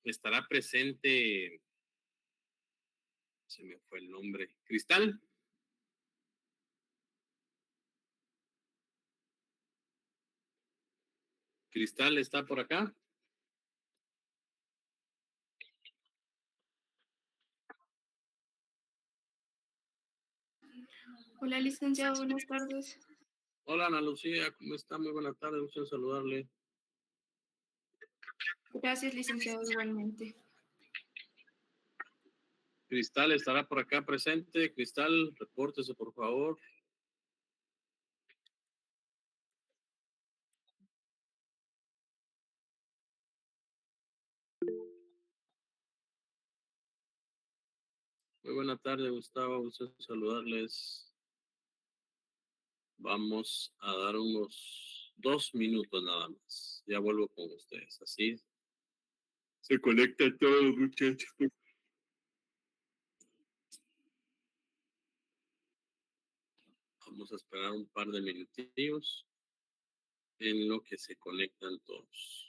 estará presente, se me fue el nombre, Cristal. Cristal está por acá. Hola, licenciado, buenas tardes. Hola, Ana Lucía, ¿cómo está? Muy buenas tardes, gusto en saludarle. Gracias, licenciado, igualmente. Cristal estará por acá presente. Cristal, repórtese, por favor. Muy buena tarde, Gustavo, gusto en saludarles. Vamos a dar unos 2 minutos nada más. Ya vuelvo con ustedes, así se conectan todos los muchachos. Vamos a esperar un par de minutillos en lo que se conectan todos.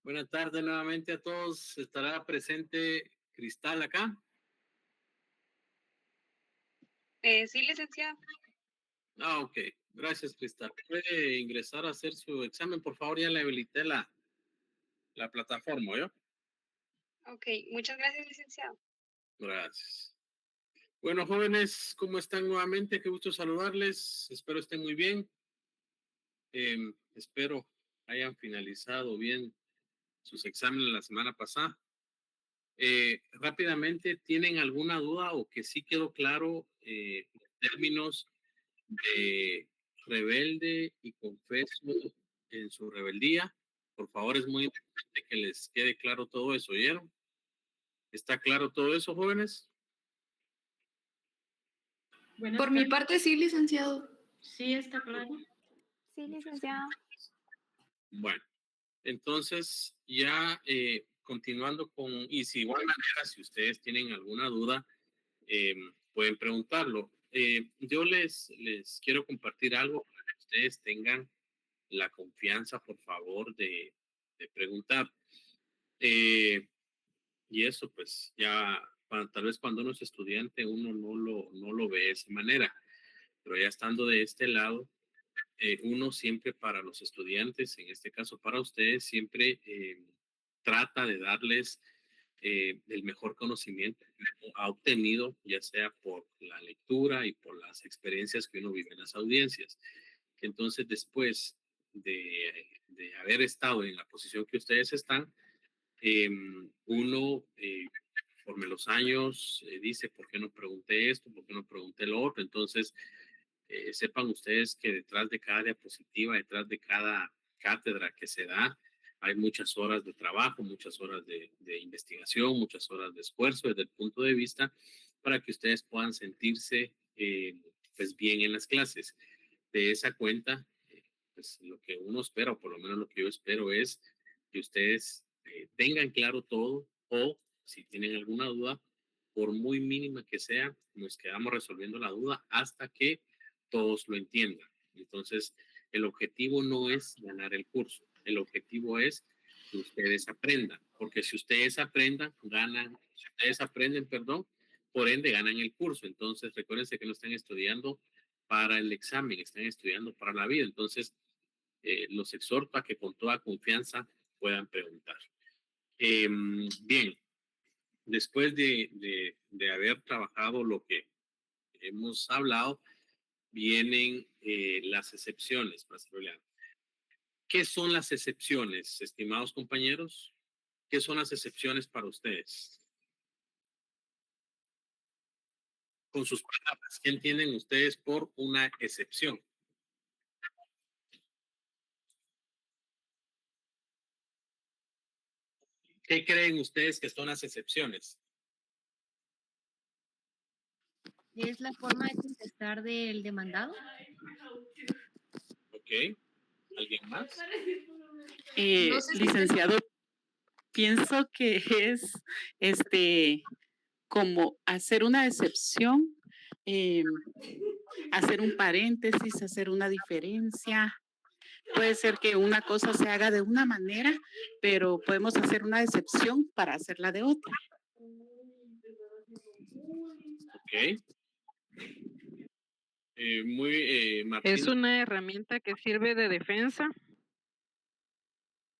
Buenas tardes nuevamente a todos. ¿Estará presente Cristal acá? Sí, licenciado. Ok. Gracias, Cristal. ¿Puede ingresar a hacer su examen? Por favor, ya le habilité la plataforma, ¿yo? Ok, muchas gracias, licenciado. Gracias. Bueno, jóvenes, ¿cómo están nuevamente? Qué gusto saludarles. Espero estén muy bien. Espero hayan finalizado bien sus exámenes la semana pasada. Rápidamente, ¿tienen alguna duda o que sí quedó claro en términos de rebelde y confeso en su rebeldía? Por favor, es muy importante que les quede claro todo eso, ¿oyeron? ¿Está claro todo eso, jóvenes? Por mi parte, sí, licenciado. Sí, está claro. Sí, Sí, licenciado. Bueno, entonces ya continuando con, y si igual manera, si ustedes tienen alguna duda, pueden preguntarlo. Yo les quiero compartir algo para que ustedes tengan la confianza, por favor, de preguntar. Y eso, pues, ya, tal vez cuando uno es estudiante, uno no lo ve de esa manera. Pero ya estando de este lado, uno siempre para los estudiantes, en este caso para ustedes, siempre trata de darles el mejor conocimiento que uno ha obtenido, ya sea por la lectura y por las experiencias que uno vive en las audiencias. Entonces, después de haber estado en la posición que ustedes están, uno, conforme los años, dice, ¿por qué no pregunté esto? ¿Por qué no pregunté lo otro? Entonces, sepan ustedes que detrás de cada diapositiva, detrás de cada cátedra que se da, hay muchas horas de trabajo, muchas horas de investigación, muchas horas de esfuerzo desde el punto de vista para que ustedes puedan sentirse pues bien en las clases. De esa cuenta, pues lo que uno espera, o por lo menos lo que yo espero es que ustedes tengan claro todo, o si tienen alguna duda, por muy mínima que sea, nos quedamos resolviendo la duda hasta que todos lo entiendan. Entonces, el objetivo no es ganar el curso, el objetivo es que ustedes aprendan, porque si ustedes si ustedes aprenden, perdón, por ende ganan el curso. Entonces, recuérdense que no están estudiando para el examen, están estudiando para la vida. Entonces, los exhorto a que con toda confianza puedan preguntar. Bien, después de haber trabajado lo que hemos hablado, vienen las excepciones. ¿Qué son las excepciones, estimados compañeros? ¿Qué son las excepciones para ustedes? Con sus palabras, ¿qué entienden ustedes por una excepción? ¿Qué creen ustedes que son las excepciones? ¿Es la forma de contestar del demandado? Ok. ¿Alguien más? No sé si Licenciado, pienso que es como hacer una excepción, hacer un paréntesis, hacer una diferencia. Puede ser que una cosa se haga de una manera, pero podemos hacer una excepción para hacerla de otra. Ok. Martín. Es una herramienta que sirve de defensa.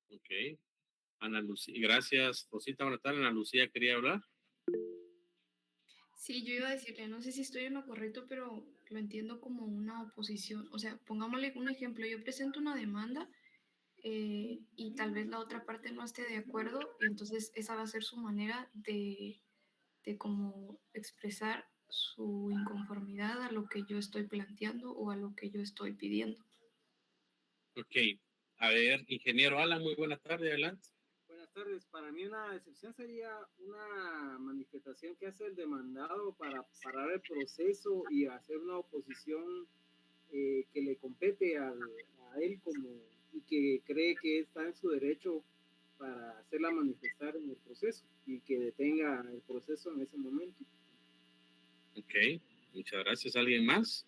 Ok. Ana Lucía, gracias, Rosita. Buenas tardes. Ana Lucía quería hablar. Sí, yo iba a decirle, no sé si estoy en lo correcto, pero lo entiendo como una oposición. O sea, pongámosle un ejemplo, yo presento una demanda y tal vez la otra parte no esté de acuerdo, y entonces esa va a ser su manera de como expresar su inconformidad a lo que yo estoy planteando o a lo que yo estoy pidiendo. Ok. A ver, ingeniero Alan, muy buena tarde, adelante. Buenas tardes. Para mí una excepción sería una manifestación que hace el demandado para parar el proceso y hacer una oposición que le compete a él y que cree que está en su derecho para hacerla manifestar en el proceso y que detenga el proceso en ese momento. Ok, muchas gracias. ¿Alguien más?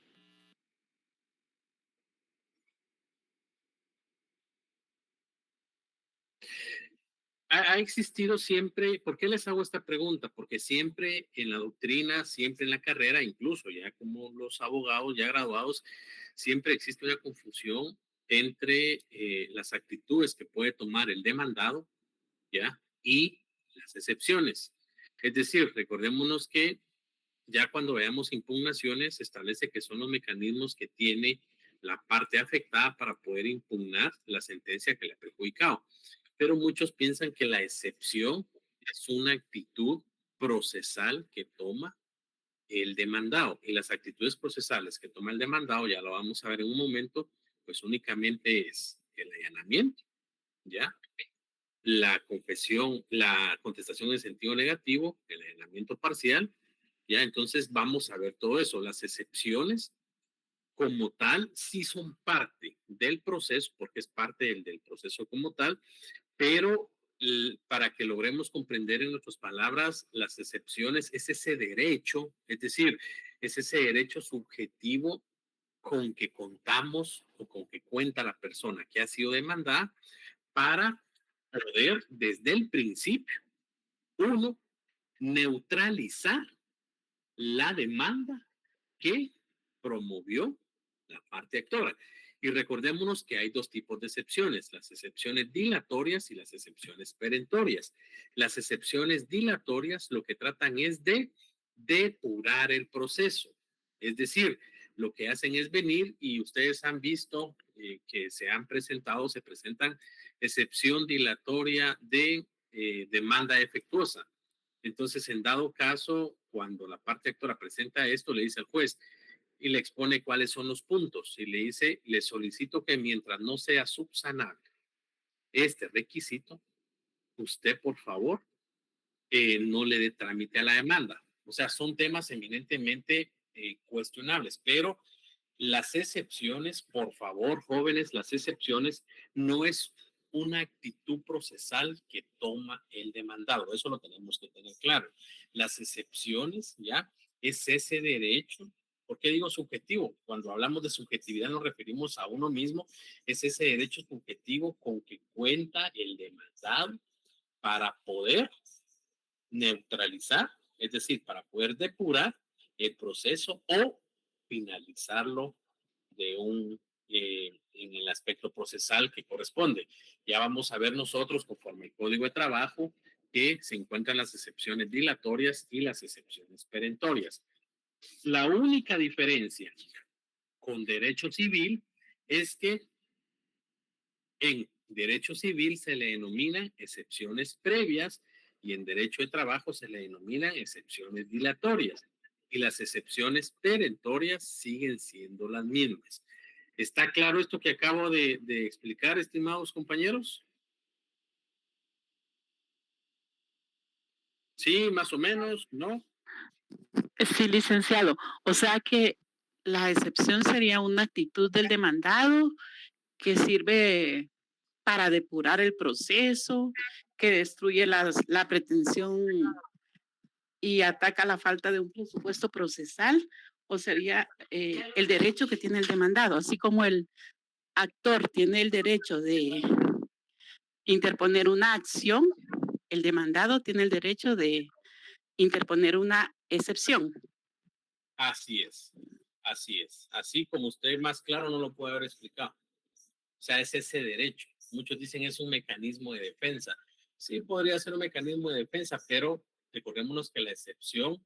Ha existido siempre, ¿por qué les hago esta pregunta? Porque siempre en la doctrina, siempre en la carrera, incluso ya como los abogados ya graduados, siempre existe una confusión entre las actitudes que puede tomar el demandado, ¿ya? Y las excepciones. Es decir, recordémonos que ya cuando veamos impugnaciones, se establece que son los mecanismos que tiene la parte afectada para poder impugnar la sentencia que le ha perjudicado. Pero muchos piensan que la excepción es una actitud procesal que toma el demandado, y las actitudes procesales que toma el demandado, ya lo vamos a ver en un momento, pues únicamente es el allanamiento, ¿ya? La confesión, la contestación en sentido negativo, el allanamiento parcial, ¿ya? Entonces vamos a ver todo eso. Las excepciones como tal, sí son parte del proceso, porque es parte del proceso como tal, pero para que logremos comprender en nuestras palabras las excepciones, es ese derecho, es decir, es ese derecho subjetivo con que contamos o con que cuenta la persona que ha sido demandada para poder desde el principio, uno, neutralizar la demanda que promovió la parte actora. Y recordémonos que hay dos tipos de excepciones, las excepciones dilatorias y las excepciones perentorias. Las excepciones dilatorias lo que tratan es de depurar el proceso. Es decir, lo que hacen es venir y ustedes han visto que se han presentado, se presentan excepción dilatoria de demanda defectuosa. Entonces, en dado caso, cuando la parte actora presenta esto, le dice al juez y le expone cuáles son los puntos y le dice, le solicito que mientras no sea subsanable este requisito, usted, por favor, no le dé trámite a la demanda. O sea, son temas eminentemente cuestionables, pero las excepciones, por favor, jóvenes, las excepciones no es una actitud procesal que toma el demandado. Eso lo tenemos que tener claro. Las excepciones, ya, es ese derecho. ¿Por qué digo subjetivo? Cuando hablamos de subjetividad nos referimos a uno mismo. Es ese derecho subjetivo con que cuenta el demandado para poder neutralizar, es decir, para poder depurar el proceso o finalizarlo en el aspecto procesal que corresponde. Ya vamos a ver nosotros, conforme el Código de Trabajo, que se encuentran las excepciones dilatorias y las excepciones perentorias. La única diferencia con derecho civil es que en derecho civil se le denominan excepciones previas y en derecho de trabajo se le denominan excepciones dilatorias. Y las excepciones perentorias siguen siendo las mismas. ¿Está claro esto que acabo de explicar, estimados compañeros? Sí, más o menos, ¿no? Sí, licenciado. O sea que la excepción sería una actitud del demandado que sirve para depurar el proceso, que destruye la pretensión y ataca la falta de un presupuesto procesal, o sería el derecho que tiene el demandado, así como el actor tiene el derecho de interponer una acción, el demandado tiene el derecho de interponer una excepción. Así es, así es. Así como usted más claro no lo puede haber explicado. O sea, es ese derecho. Muchos dicen es un mecanismo de defensa. Sí, podría ser un mecanismo de defensa, pero recordémonos que la excepción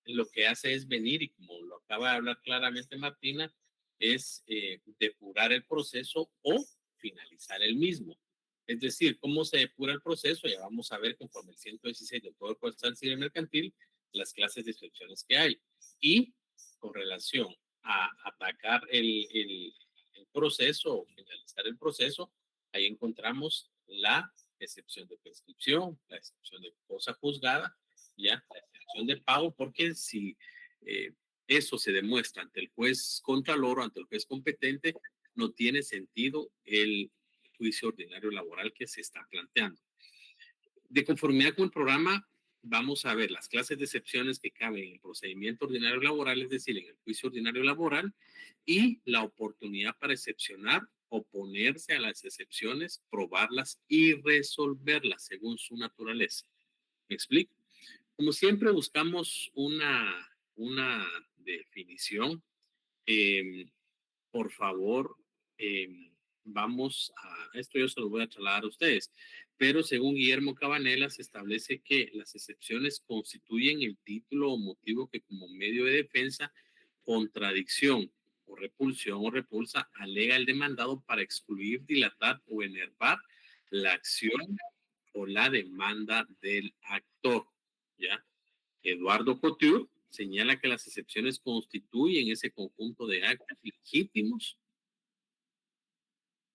lo que hace es venir, y como lo acaba de hablar claramente Martina, es depurar el proceso o finalizar el mismo. Es decir, ¿cómo se depura el proceso? Ya vamos a ver conforme el 116 del Código Procesal Civil Mercantil las clases de excepciones que hay. Y con relación a atacar el proceso o finalizar el proceso, ahí encontramos la excepción de prescripción, la excepción de cosa juzgada, ya, la excepción de pago, porque si eso se demuestra ante el juez contralor o ante el juez competente, no tiene sentido el juicio ordinario laboral que se está planteando. De conformidad con el programa, vamos a ver las clases de excepciones que caben en el procedimiento ordinario laboral, es decir, en el juicio ordinario laboral, y la oportunidad para excepcionar, oponerse a las excepciones, probarlas y resolverlas según su naturaleza. ¿Me explico? Como siempre buscamos una definición. Por favor, vamos a, esto yo se lo voy a trasladar a ustedes, pero según Guillermo Cabanela se establece que las excepciones constituyen el título o motivo que como medio de defensa, contradicción o repulsión o repulsa alega el demandado para excluir, dilatar o enervar la acción o la demanda del actor, ¿ya? Eduardo Couture señala que las excepciones constituyen ese conjunto de actos legítimos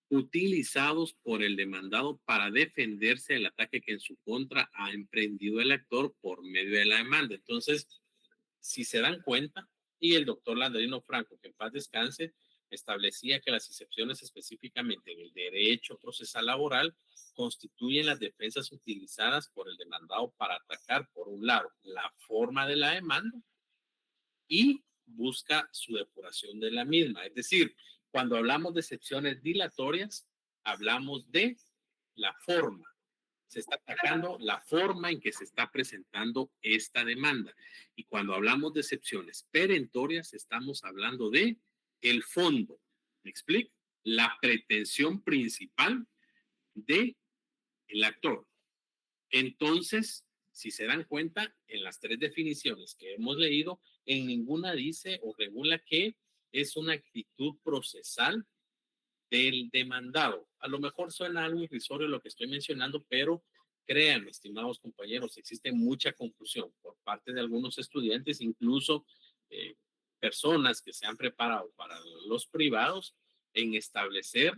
utilizados por el demandado para defenderse del ataque que en su contra ha emprendido el actor por medio de la demanda. Entonces, si se dan cuenta, Y el doctor Landrino Franco, que en paz descanse, establecía que las excepciones específicamente en el derecho procesal laboral constituyen las defensas utilizadas por el demandado para atacar, por un lado, la forma de la demanda y busca su depuración de la misma. Es decir, cuando hablamos de excepciones dilatorias, hablamos de la forma. Se está atacando la forma en que se está presentando esta demanda. Y cuando hablamos de excepciones perentorias, estamos hablando de el fondo. ¿Me explico? La pretensión principal del actor. Entonces, si se dan cuenta, en las tres definiciones que hemos leído, en ninguna dice o regula que es una actitud procesal del demandado. A lo mejor suena algo irrisorio lo que estoy mencionando, pero créanme, estimados compañeros, existe mucha confusión por parte de algunos estudiantes, incluso personas que se han preparado para los privados en establecer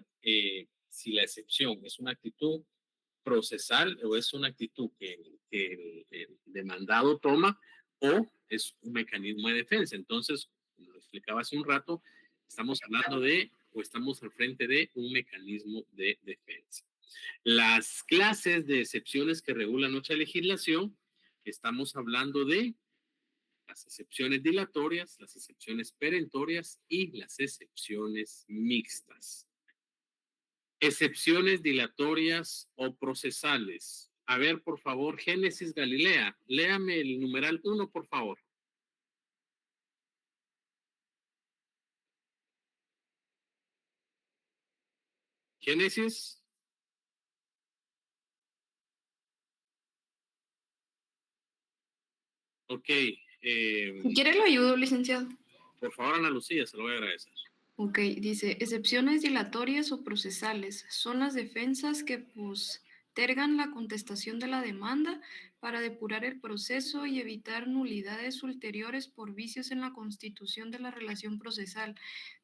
si la excepción es una actitud procesal o es una actitud que el demandado toma o es un mecanismo de defensa. Entonces, como lo explicaba hace un rato, estamos hablando de o estamos al frente de un mecanismo de defensa. Las clases de excepciones que regula nuestra legislación, estamos hablando de las excepciones dilatorias, las excepciones perentorias y las excepciones mixtas. Excepciones dilatorias o procesales. A ver, por favor, Génesis Galilea, léame el numeral 1, por favor. Génesis. Ok. Si quiere lo ayudo, licenciado. Por favor, Ana Lucía, se lo voy a agradecer. Ok, dice, excepciones dilatorias o procesales son las defensas que postergan la contestación de la demanda para depurar el proceso y evitar nulidades ulteriores por vicios en la constitución de la relación procesal.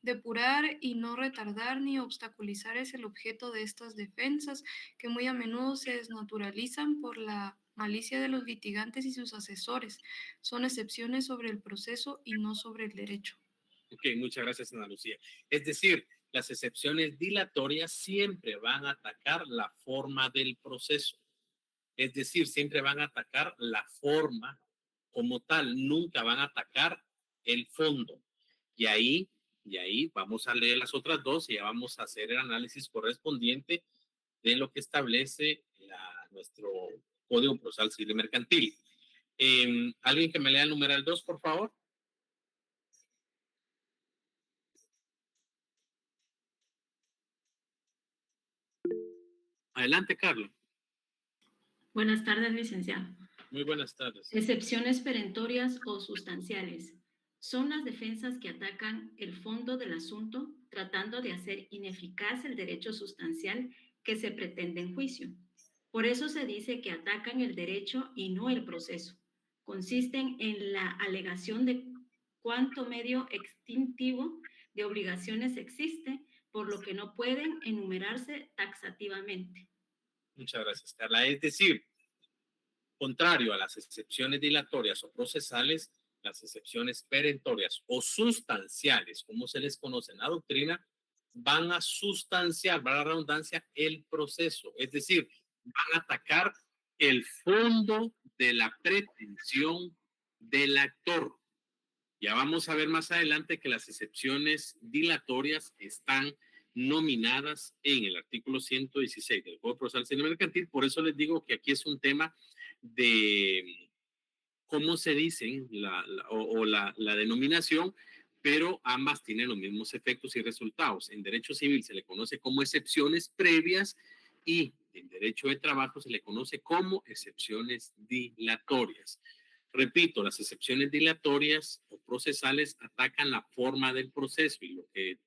Depurar y no retardar ni obstaculizar es el objeto de estas defensas, que muy a menudo se desnaturalizan por la malicia de los litigantes y sus asesores. Son excepciones sobre el proceso y no sobre el derecho. Ok, muchas gracias, Ana Lucía. Es decir, las excepciones dilatorias siempre van a atacar la forma del proceso. Es decir, siempre van a atacar la forma como tal, nunca van a atacar el fondo. Y ahí vamos a leer las otras dos y ya vamos a hacer el análisis correspondiente de lo que establece nuestro Código Procesal Civil y Mercantil. ¿Alguien que me lea el numeral 2, por favor? Adelante, Carlos. Buenas tardes, licenciado. Muy buenas tardes. Excepciones perentorias o sustanciales son las defensas que atacan el fondo del asunto tratando de hacer ineficaz el derecho sustancial que se pretende en juicio. Por eso se dice que atacan el derecho y no el proceso. Consisten en la alegación de cuánto medio extintivo de obligaciones existe, por lo que no pueden enumerarse taxativamente. Muchas gracias, Carla. Es decir, contrario a las excepciones dilatorias o procesales, las excepciones perentorias o sustanciales, como se les conoce en la doctrina, van a sustanciar, va la redundancia, el proceso. Es decir, van a atacar el fondo de la pretensión del actor. Ya vamos a ver más adelante que las excepciones dilatorias están nominadas en el artículo 116 del Código Procesal Civil y Mercantil. Por eso les digo que aquí es un tema de cómo se dicen la denominación, pero ambas tienen los mismos efectos y resultados. En derecho civil se le conoce como excepciones previas y en derecho de trabajo se le conoce como excepciones dilatorias. Repito, las excepciones dilatorias o procesales atacan la forma del proceso y lo que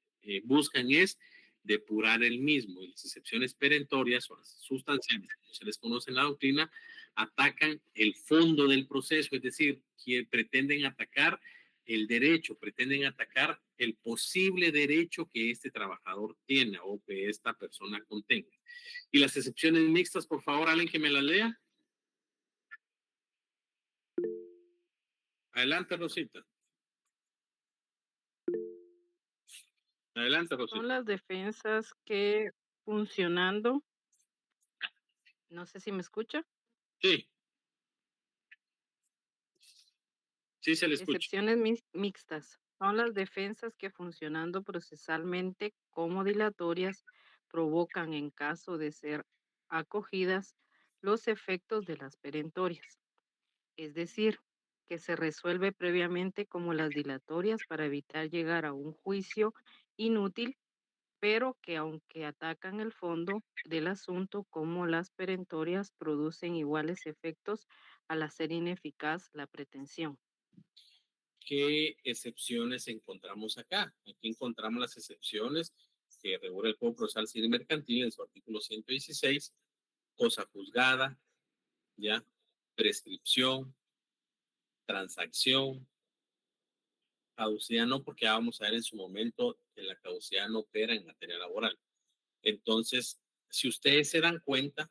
buscan es depurar el mismo. Y las excepciones perentorias o las sustanciales, como se les conoce en la doctrina, atacan el fondo del proceso, es decir, que pretenden atacar el derecho, pretenden atacar el posible derecho que este trabajador tiene o que esta persona contenga. Y las excepciones mixtas, por favor, alguien que me las lea. Adelante, Rosita. Adelante, Rosy. Son las defensas que funcionando, no sé si me escucha, Sí, sí se le escucha. excepciones mixtas. Son las defensas que funcionando procesalmente como dilatorias provocan en caso de ser acogidas los efectos de las perentorias. Es decir, que se resuelve previamente como las dilatorias para evitar llegar a un juicio inútil, pero que aunque atacan el fondo del asunto como las perentorias producen iguales efectos al hacer ineficaz la pretensión. ¿Qué excepciones encontramos acá? Aquí encontramos las excepciones que regula el Código Procesal Civil y Mercantil en su artículo 116, cosa juzgada, ¿ya? Prescripción, transacción, caducidad no, porque ya vamos a ver en su momento que la caducidad no opera en materia laboral. Entonces, si ustedes se dan cuenta,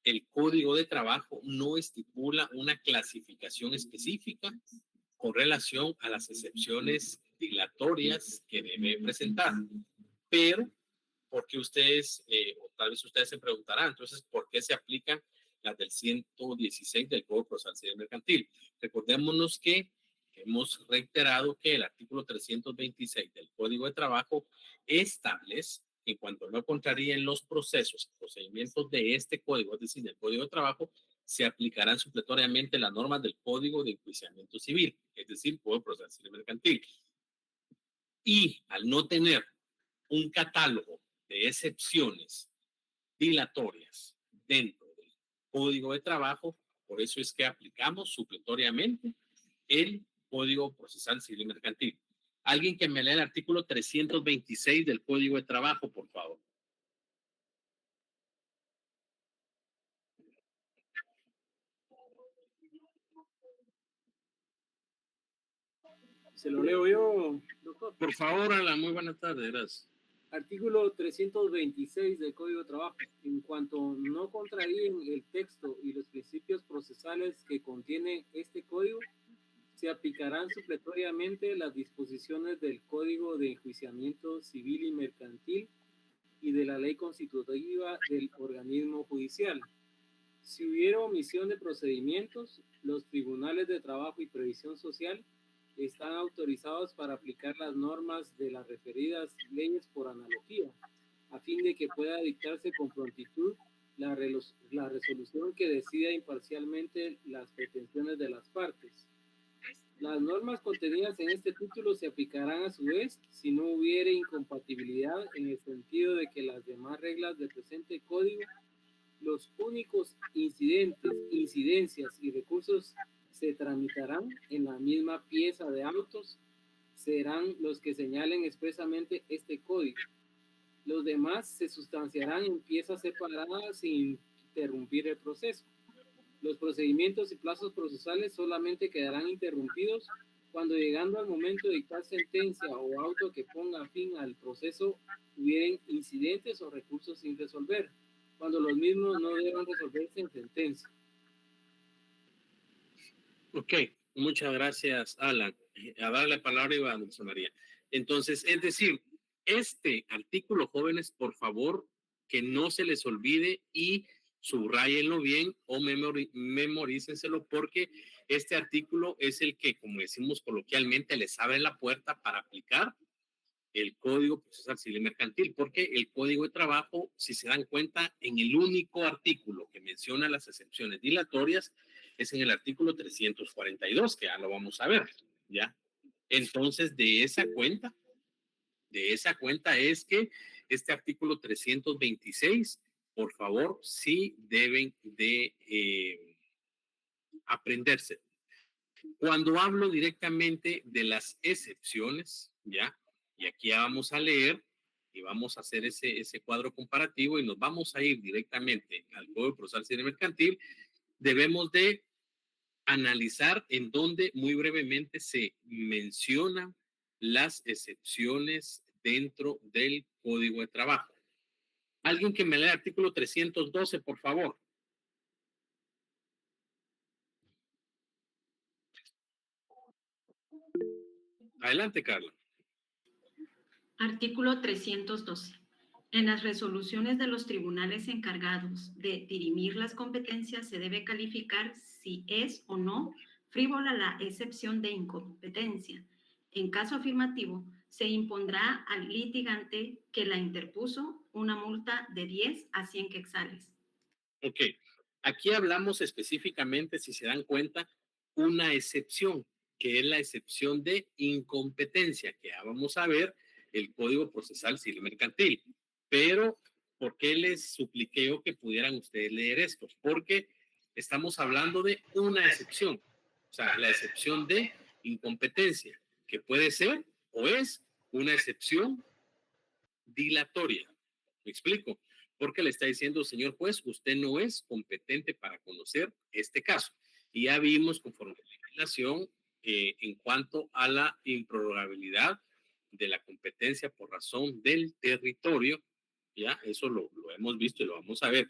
el Código de Trabajo no estipula una clasificación específica con relación a las excepciones dilatorias que debe presentar. Pero, porque ustedes, o tal vez ustedes se preguntarán, entonces, ¿por qué se aplican las del 116 del Código Procesal Civil Mercantil? Recordémonos que hemos reiterado que el artículo 326 del Código de Trabajo establece que en cuanto no contraríen los procesos, procedimientos de este código, es decir, del Código de Trabajo, se aplicarán supletoriamente las normas del Código de Enjuiciamiento Civil, es decir, Código Procesal Civil Mercantil. Y al no tener un catálogo de excepciones dilatorias dentro del Código de Trabajo, por eso es que aplicamos supletoriamente el Código Procesal Civil y Mercantil. Alguien que me lea el artículo 326 del Código de Trabajo, por favor. Se lo leo yo, doctor. Por favor, Alan, muy buenas tardes, gracias. Artículo 326 del Código de Trabajo. En cuanto no contraríen el texto y los principios procesales que contiene este código, se aplicarán supletoriamente las disposiciones del Código de Enjuiciamiento Civil y Mercantil y de la ley constitutiva del organismo judicial. Si hubiera omisión de procedimientos, los tribunales de trabajo y previsión social están autorizados para aplicar las normas de las referidas leyes por analogía, a fin de que pueda dictarse con prontitud la resolución que decida imparcialmente las pretensiones de las partes. Las normas contenidas en este título se aplicarán a su vez si no hubiere incompatibilidad en el sentido de que las demás reglas del presente código, los únicos incidencias y recursos se tramitarán en la misma pieza de autos serán los que señalen expresamente este código. Los demás se sustanciarán en piezas separadas sin interrumpir el proceso. Los procedimientos y plazos procesales solamente quedarán interrumpidos cuando, llegando al momento de dictar sentencia o auto que ponga fin al proceso, hubieran incidentes o recursos sin resolver, cuando los mismos no deban resolverse en sentencia. Ok, muchas gracias, Alan. A darle la palabra a Dulce María. Entonces, es decir, este artículo, jóvenes, por favor, que no se les olvide y subrayenlo bien o memorícenselo, porque este artículo es el que, como decimos coloquialmente, les abre la puerta para aplicar el Código Procesal Civil y Mercantil, porque el Código de Trabajo, si se dan cuenta, en el único artículo que menciona las excepciones dilatorias es en el artículo 342, que ya lo vamos a ver, ¿ya? Entonces, de esa cuenta es que este artículo 326, por favor, sí deben de aprenderse. Cuando hablo directamente de las excepciones, ¿ya? Y aquí ya vamos a leer y vamos a hacer ese cuadro comparativo y nos vamos a ir directamente al Código Procesal Civil y Mercantil, debemos de analizar en donde muy brevemente se mencionan las excepciones dentro del Código de Trabajo. Alguien que me lea el artículo 312, por favor. Adelante, Carla. Artículo 312. En las resoluciones de los tribunales encargados de dirimir las competencias se debe calificar si es o no frívola la excepción de incompetencia. En caso afirmativo, se impondrá al litigante que la interpuso una multa de 10 a 100 quetzales. Ok, aquí hablamos específicamente, si se dan cuenta, una excepción, que es la excepción de incompetencia, que ya vamos a ver el Código Procesal Civil Mercantil. Pero, ¿por qué les supliqué yo que pudieran ustedes leer esto? Porque estamos hablando de una excepción, o sea, la excepción de incompetencia, que puede ser o es una excepción dilatoria. ¿Me explico? Porque le está diciendo, señor juez, usted no es competente para conocer este caso. Y ya vimos conforme a la legislación en cuanto a la improrrogabilidad de la competencia por razón del territorio, ya eso lo hemos visto y lo vamos a ver.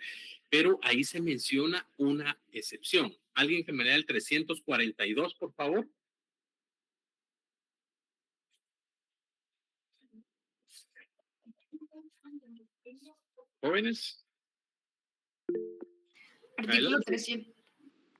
Pero ahí se menciona una excepción. ¿Alguien que me lea el 342, por favor? Jóvenes. Artículo Adelante. 300.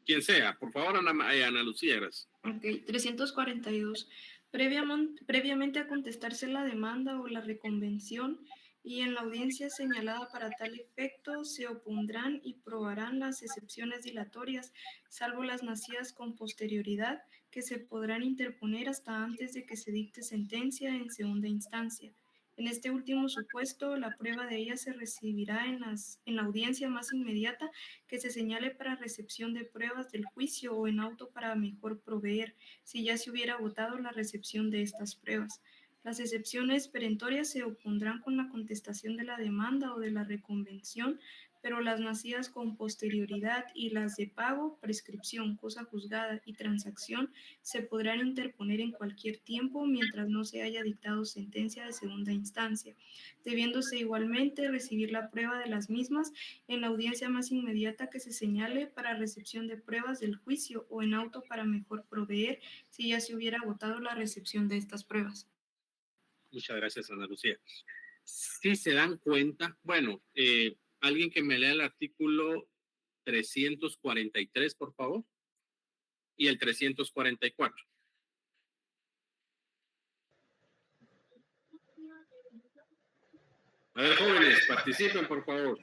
Quien sea, por favor, Ana Lucía, gracias. Ok, 342. Previamente a contestarse la demanda o la reconvención y en la audiencia señalada para tal efecto se opondrán y probarán las excepciones dilatorias, salvo las nacidas con posterioridad, que se podrán interponer hasta antes de que se dicte sentencia en segunda instancia. En este último supuesto, la prueba de ella se recibirá en la audiencia más inmediata que se señale para recepción de pruebas del juicio o en auto para mejor proveer, si ya se hubiera votado la recepción de estas pruebas. Las excepciones perentorias se opondrán con la contestación de la demanda o de la reconvención, pero las nacidas con posterioridad y las de pago, prescripción, cosa juzgada y transacción se podrán interponer en cualquier tiempo mientras no se haya dictado sentencia de segunda instancia, debiéndose igualmente recibir la prueba de las mismas en la audiencia más inmediata que se señale para recepción de pruebas del juicio o en auto para mejor proveer si ya se hubiera votado la recepción de estas pruebas. Muchas gracias, Ana Lucía. Si se dan cuenta, bueno, alguien que me lea el artículo 343, por favor, y el 344. A ver, jóvenes, participen, por favor.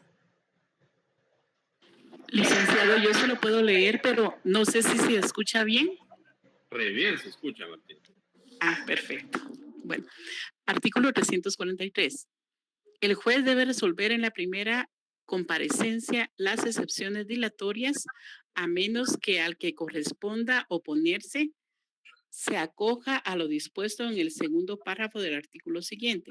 Licenciado, yo se lo puedo leer, pero no sé si se escucha bien. Re bien se escucha, Martín. Ah, perfecto. Bueno, artículo 343. El juez debe resolver en la primera comparecencia las excepciones dilatorias, a menos que al que corresponda oponerse se acoja a lo dispuesto en el segundo párrafo del artículo siguiente,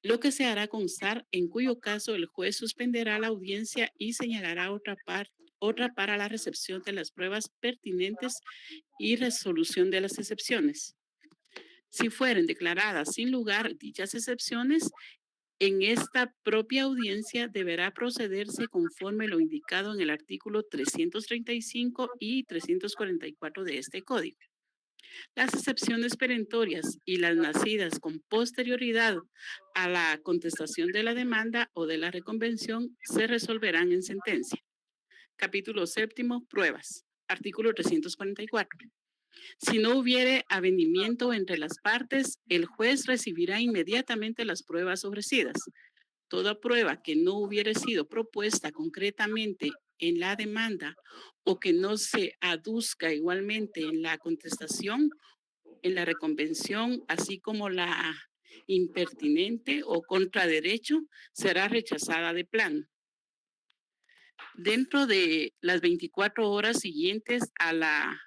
lo que se hará constar, en cuyo caso el juez suspenderá la audiencia y señalará otra para la recepción de las pruebas pertinentes y resolución de las excepciones. Si fueren declaradas sin lugar dichas excepciones, en esta propia audiencia deberá procederse conforme lo indicado en el artículo 335 y 344 de este código. Las excepciones perentorias y las nacidas con posterioridad a la contestación de la demanda o de la reconvención se resolverán en sentencia. Capítulo séptimo, pruebas. Artículo 344. Si no hubiere avenimiento entre las partes, el juez recibirá inmediatamente las pruebas ofrecidas. Toda prueba que no hubiere sido propuesta concretamente en la demanda o que no se aduzca igualmente en la contestación, en la reconvención, así como la impertinente o contraderecho, será rechazada de plano. Dentro de las 24 horas siguientes a la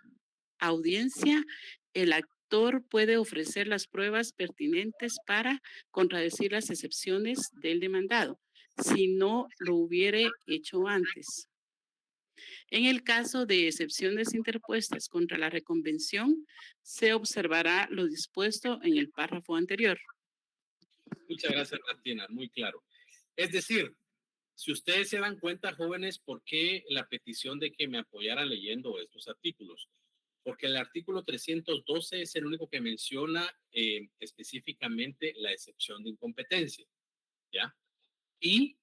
audiencia, el actor puede ofrecer las pruebas pertinentes para contradecir las excepciones del demandado, si no lo hubiere hecho antes. En el caso de excepciones interpuestas contra la reconvención, se observará lo dispuesto en el párrafo anterior. Muchas gracias, Martina, muy claro. Es decir, si ustedes se dan cuenta, jóvenes, ¿por qué la petición de que me apoyaran leyendo estos artículos? Porque el artículo 312 es el único que menciona específicamente la excepción de incompetencia, ¿ya? Y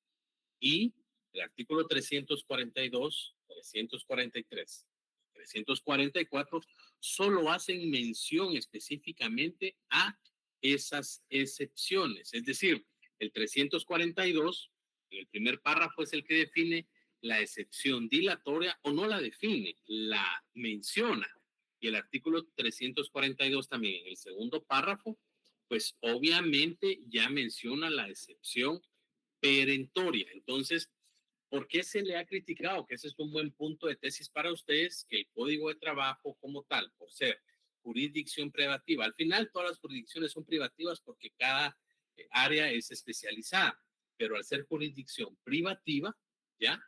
el artículo 342, 343, 344 solo hacen mención específicamente a esas excepciones. Es decir, el 342, en el primer párrafo, es el que define la excepción dilatoria o no la define, la menciona. Y el artículo 342 también, en el segundo párrafo, pues obviamente ya menciona la excepción perentoria. Entonces, ¿por qué se le ha criticado? Que ese es un buen punto de tesis para ustedes, que el Código de Trabajo como tal, por ser jurisdicción privativa, al final todas las jurisdicciones son privativas porque cada área es especializada, pero al ser jurisdicción privativa, ¿ya?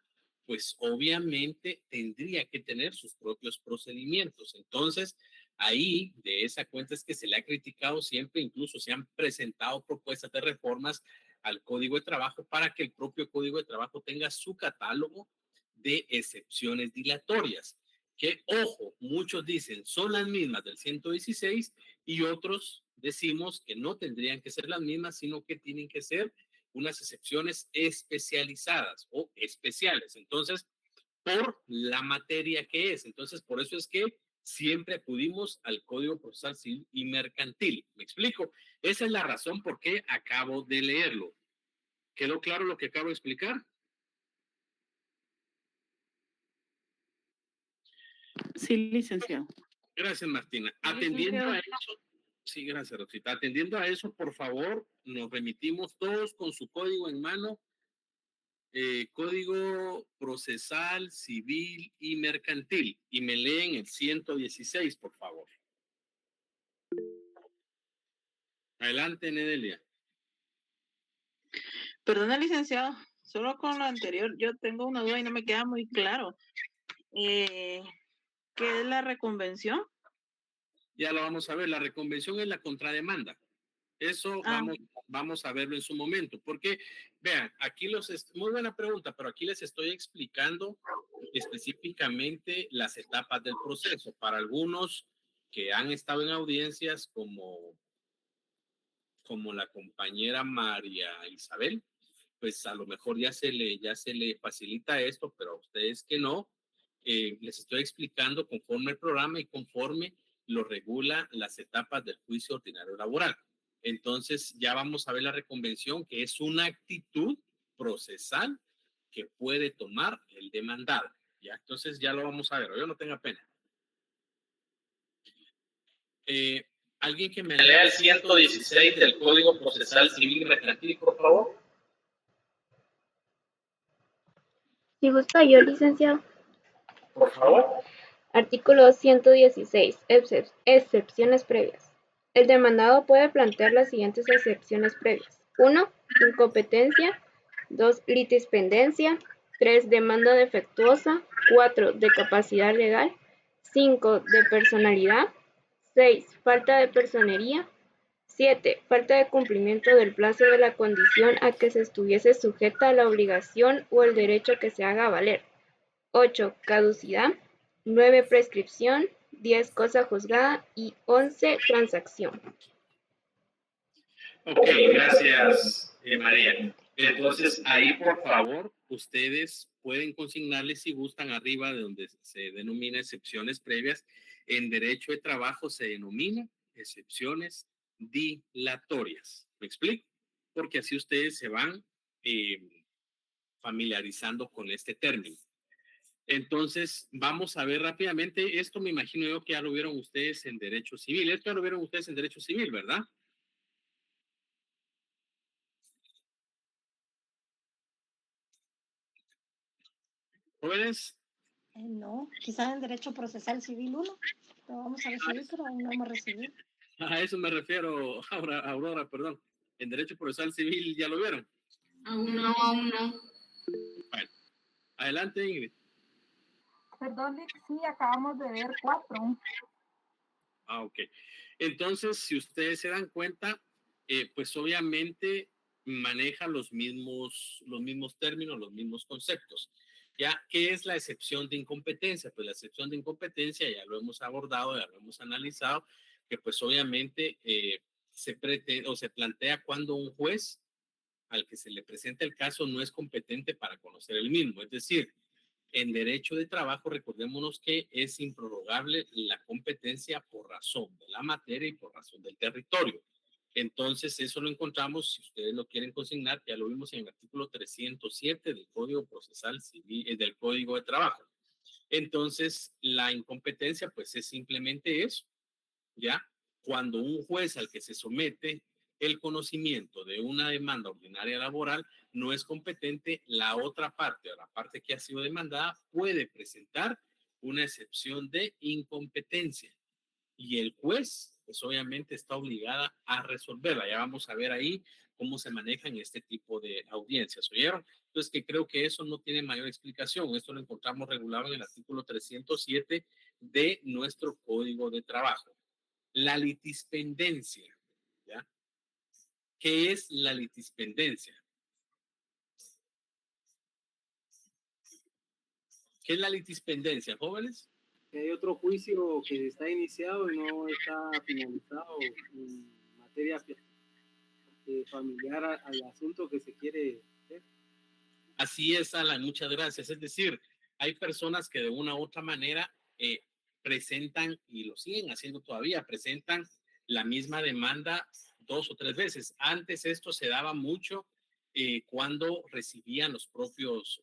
Pues obviamente tendría que tener sus propios procedimientos. Entonces, ahí de esa cuenta es que se le ha criticado siempre, incluso se han presentado propuestas de reformas al Código de Trabajo para que el propio Código de Trabajo tenga su catálogo de excepciones dilatorias, que, ojo, muchos dicen son las mismas del 116 y otros decimos que no tendrían que ser las mismas, sino que tienen que ser unas excepciones especializadas o especiales. Entonces, por la materia que es. Entonces, por eso es que siempre acudimos al Código Procesal Civil y Mercantil. ¿Me explico? Esa es la razón por qué acabo de leerlo. ¿Quedó claro lo que acabo de explicar? Sí, licenciado. Gracias, Martina. Sí, Atendiendo licenciado. a eso, sí, gracias, Rosita. Atendiendo a eso, por favor, nos remitimos todos con su código en mano, Código Procesal Civil y Mercantil, y me leen el 116, por favor. Adelante, Nedelia. Perdona, licenciado, solo con lo anterior yo tengo una duda y no me queda muy claro. ¿Qué es la reconvención? Ya lo vamos a ver. La reconvención es la contrademanda. Eso vamos a verlo en su momento. Porque, vean, aquí muy buena pregunta, pero aquí les estoy explicando específicamente las etapas del proceso. Para algunos que han estado en audiencias como la compañera María Isabel, pues a lo mejor ya se le facilita esto, pero a ustedes que no, les estoy explicando conforme el programa y conforme lo regula las etapas del juicio ordinario laboral. Entonces ya vamos a ver la reconvención, que es una actitud procesal que puede tomar el demandado. ¿Ya? Entonces ya lo vamos a ver, yo no tenga pena. ¿Alguien que me lea el 116 del Código Procesal Civil y Mercantil, por favor? Si gusta yo, licenciado. Por favor. Artículo 116. Excepciones previas. El demandado puede plantear las siguientes excepciones previas. 1. Incompetencia. 2. Litispendencia. 3. Demanda defectuosa. 4. De capacidad legal. 5. De personalidad. 6. Falta de personería. 7. Falta de cumplimiento del plazo de la condición a que se estuviese sujeta la obligación o el derecho que se haga valer. 8. Caducidad. 9. Prescripción. 10. Cosa juzgada. Y 11. Transacción. Ok, gracias, María. Entonces, ahí, por favor, ustedes pueden consignarles si gustan arriba de donde se denomina excepciones previas. En derecho de trabajo se denomina excepciones dilatorias. ¿Me explico? Porque así ustedes se van familiarizando con este término. Entonces, vamos a ver rápidamente. Esto me imagino yo que ya lo vieron ustedes en derecho civil. Esto ya lo vieron ustedes en derecho civil, ¿verdad? ¿Jóvenes? No, quizás en Derecho Procesal Civil 1 lo vamos a recibir, pero aún no hemos recibido. A eso me refiero, Aurora, perdón. En Derecho Procesal Civil, ¿ya lo vieron? Aún no. Bueno, adelante, Ingrid. Perdón, sí, acabamos de ver 4. Ok. Entonces, si ustedes se dan cuenta, pues obviamente maneja los mismos términos, los mismos conceptos. ¿Ya? ¿Qué es la excepción de incompetencia? Pues la excepción de incompetencia ya lo hemos abordado, ya lo hemos analizado, que pues obviamente se pretende o se plantea cuando un juez al que se le presenta el caso no es competente para conocer el mismo. Es decir, en derecho de trabajo, recordémonos que es improrrogable la competencia por razón de la materia y por razón del territorio. Entonces, eso lo encontramos, si ustedes lo quieren consignar, ya lo vimos en el artículo 307 del Código Procesal Civil, del Código de Trabajo. Entonces, la incompetencia, pues es simplemente eso, ¿ya? Cuando un juez al que se somete el conocimiento de una demanda ordinaria laboral no es competente, la otra parte o la parte que ha sido demandada puede presentar una excepción de incompetencia y el juez pues obviamente está obligada a resolverla. Ya vamos a ver ahí cómo se manejan este tipo de audiencias, ¿oyeron? Entonces que creo que eso no tiene mayor explicación. Esto lo encontramos regulado en el artículo 307 de nuestro Código de Trabajo. La litispendencia, ¿ya? ¿Qué es la litispendencia? ¿Qué es la litispendencia, jóvenes? Hay otro juicio que está iniciado y no está finalizado en materia familiar al asunto que se quiere hacer. Así es, Alan, muchas gracias. Es decir, hay personas que de una u otra manera presentan, y lo siguen haciendo todavía, presentan la misma demanda 2 o 3 veces. Antes esto se daba mucho cuando recibían los propios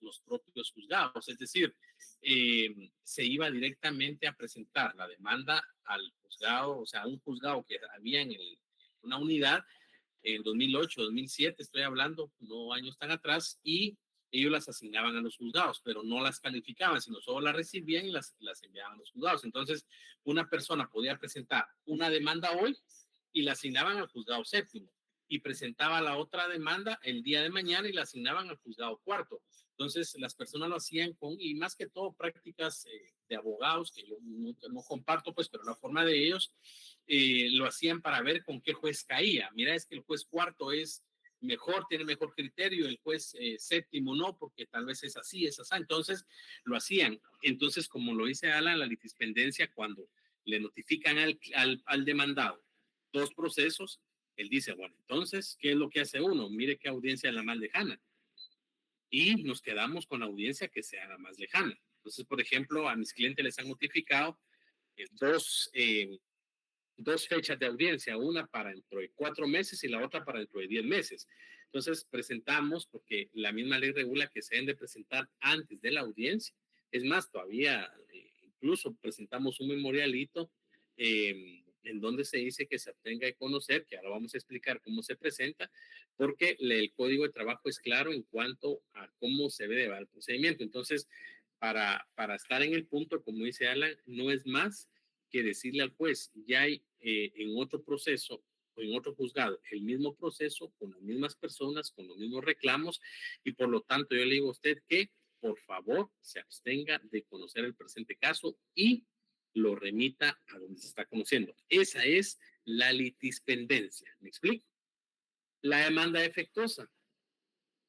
juzgados, es decir, se iba directamente a presentar la demanda al juzgado, o sea, a un juzgado que había en una unidad, en 2008, 2007, estoy hablando, no años tan atrás, y ellos las asignaban a los juzgados, pero no las calificaban, sino solo las recibían y las enviaban a los juzgados. Entonces, una persona podía presentar una demanda hoy y la asignaban al juzgado séptimo y presentaba la otra demanda el día de mañana y la asignaban al juzgado cuarto. Entonces, las personas lo hacían con, y más que todo, prácticas de abogados, que yo no comparto, pues, pero la forma de ellos lo hacían para ver con qué juez caía. Mira, es que el juez cuarto es mejor, tiene mejor criterio, el juez séptimo no, porque tal vez es así, es así. Entonces, lo hacían. Entonces, como lo dice Alan, la litispendencia, cuando le notifican al demandado 2 procesos, él dice, bueno, entonces, ¿qué es lo que hace uno? Mire qué audiencia es la más lejana. Y nos quedamos con la audiencia que sea la más lejana. Entonces, por ejemplo, a mis clientes les han notificado 2 fechas de audiencia, una para dentro de 4 meses y la otra para dentro de 10 meses. Entonces presentamos, porque la misma ley regula que se deben de presentar antes de la audiencia. Es más, todavía incluso presentamos un memorialito en donde se dice que se tenga que conocer, que ahora vamos a explicar cómo se presenta, porque el Código de Trabajo es claro en cuanto a cómo se debe llevar el procedimiento. Entonces, para estar en el punto, como dice Alan, no es más que decirle al juez, ya hay en otro proceso o en otro juzgado el mismo proceso con las mismas personas, con los mismos reclamos, y por lo tanto yo le digo a usted que por favor se abstenga de conocer el presente caso y lo remita a donde se está conociendo. Esa es la litispendencia. ¿Me explico? La demanda defectuosa.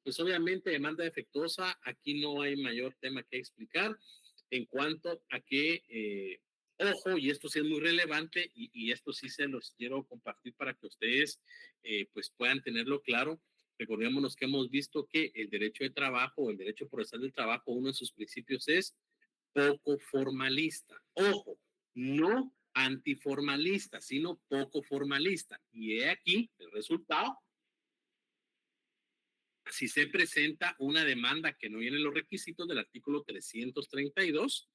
Pues obviamente demanda defectuosa, aquí no hay mayor tema que explicar en cuanto a que ojo, y esto sí es muy relevante y esto sí se los quiero compartir para que ustedes pues puedan tenerlo claro. Recordémonos que hemos visto que el derecho de trabajo o el derecho procesal del trabajo, uno de sus principios es poco formalista. Ojo, no antiformalista, sino poco formalista. Y he aquí el resultado. Si se presenta una demanda que no viene en los requisitos del artículo 332,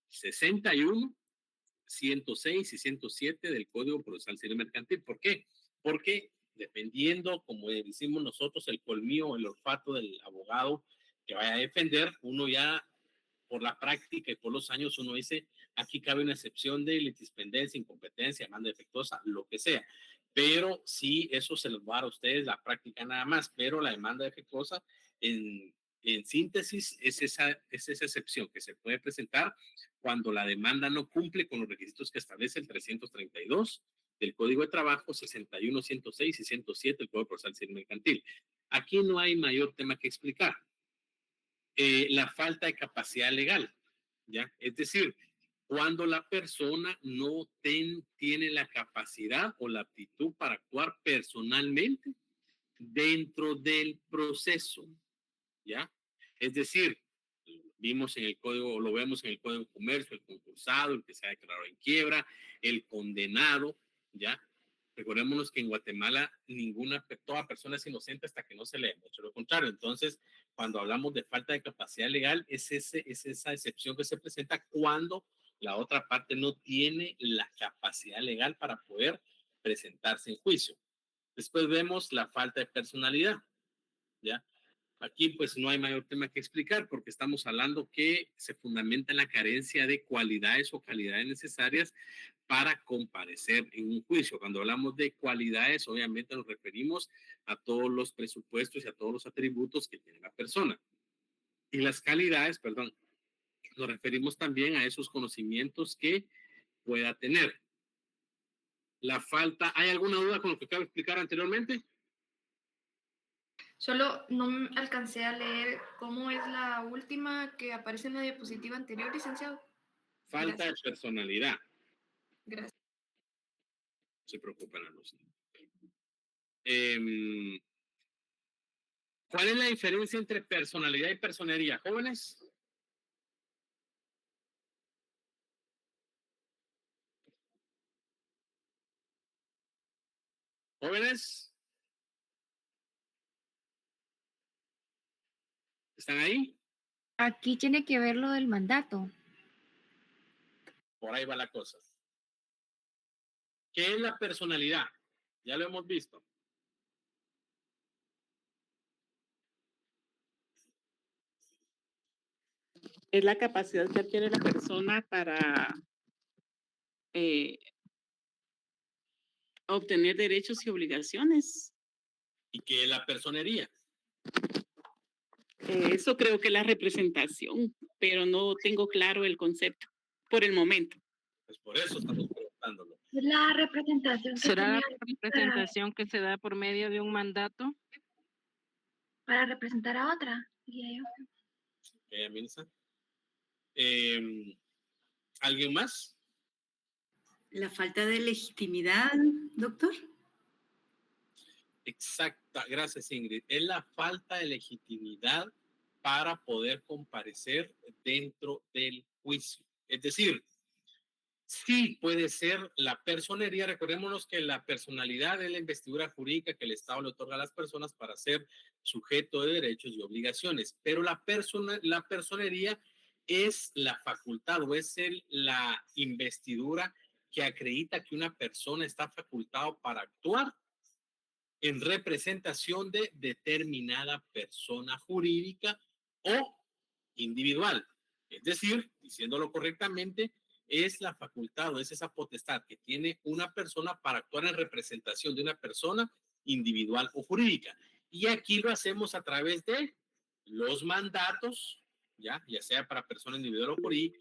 61, 106 y 107 del Código Procesal Civil Mercantil. ¿Por qué? Porque dependiendo, como decimos nosotros, el colmillo o el olfato del abogado que vaya a defender, uno ya por la práctica y por los años uno dice, aquí cabe una excepción de litispendencia, incompetencia, demanda defectuosa, lo que sea. Pero sí, eso se los va a dar a ustedes la práctica nada más, pero la demanda defectuosa en síntesis es esa excepción que se puede presentar cuando la demanda no cumple con los requisitos que establece el 332 del Código de Trabajo, 61, 106 y 107 del Código Procesal Civil Mercantil. Aquí no hay mayor tema que explicar. la falta de capacidad legal, ¿ya? Es decir, cuando la persona no tiene la capacidad o la aptitud para actuar personalmente dentro del proceso, ¿ya? Es decir, vimos en el código, lo vemos en el Código de Comercio, el concursado, el que se ha declarado en quiebra, el condenado, ¿ya? Recordémonos que en Guatemala toda persona es inocente hasta que no se le demuestre lo contrario. Entonces, cuando hablamos de falta de capacidad legal, es esa excepción que se presenta cuando la otra parte no tiene la capacidad legal para poder presentarse en juicio. Después vemos la falta de personalidad, ¿ya? Aquí pues no hay mayor tema que explicar porque estamos hablando que se fundamenta en la carencia de cualidades o calidades necesarias para comparecer en un juicio. Cuando hablamos de cualidades, obviamente nos referimos a todos los presupuestos y a todos los atributos que tiene la persona. Y las calidades, perdón, nos referimos también a esos conocimientos que pueda tener. La falta, ¿hay alguna duda con lo que acabo de explicar anteriormente? Solo no me alcancé a leer cómo es la última que aparece en la diapositiva anterior, licenciado. Falta Gracias. de personalidad. Gracias. No se preocupen a los ¿cuál es la diferencia entre personalidad y personería, jóvenes? ¿Jóvenes? ¿Están ahí? Aquí tiene que ver lo del mandato. Por ahí va la cosa. ¿Qué es la personalidad? Ya lo hemos visto. Es la capacidad que adquiere la persona para obtener derechos y obligaciones. ¿Y qué es la personería? Eso creo que es la representación, pero no tengo claro el concepto por el momento. Pues por eso estamos preguntándolo. Es la representación que ¿Será la tiene representación que se da por medio de un mandato? para representar a otra. diría yo. Milsa. ¿Alguien más? La falta de legitimidad, doctor. Exacta, gracias Ingrid. Es la falta de legitimidad para poder comparecer dentro del juicio. Es decir, sí puede ser la personería. Recordémonos que la personalidad es la investidura jurídica que el Estado le otorga a las personas para ser sujeto de derechos y obligaciones, pero la personería es la facultad o es la investidura que acredita que una persona está facultada para actuar en representación de determinada persona jurídica o individual. Es decir, diciéndolo correctamente, es la facultad o es esa potestad que tiene una persona para actuar en representación de una persona individual o jurídica. Y aquí lo hacemos a través de los mandatos, ya sea para persona individual o jurídica,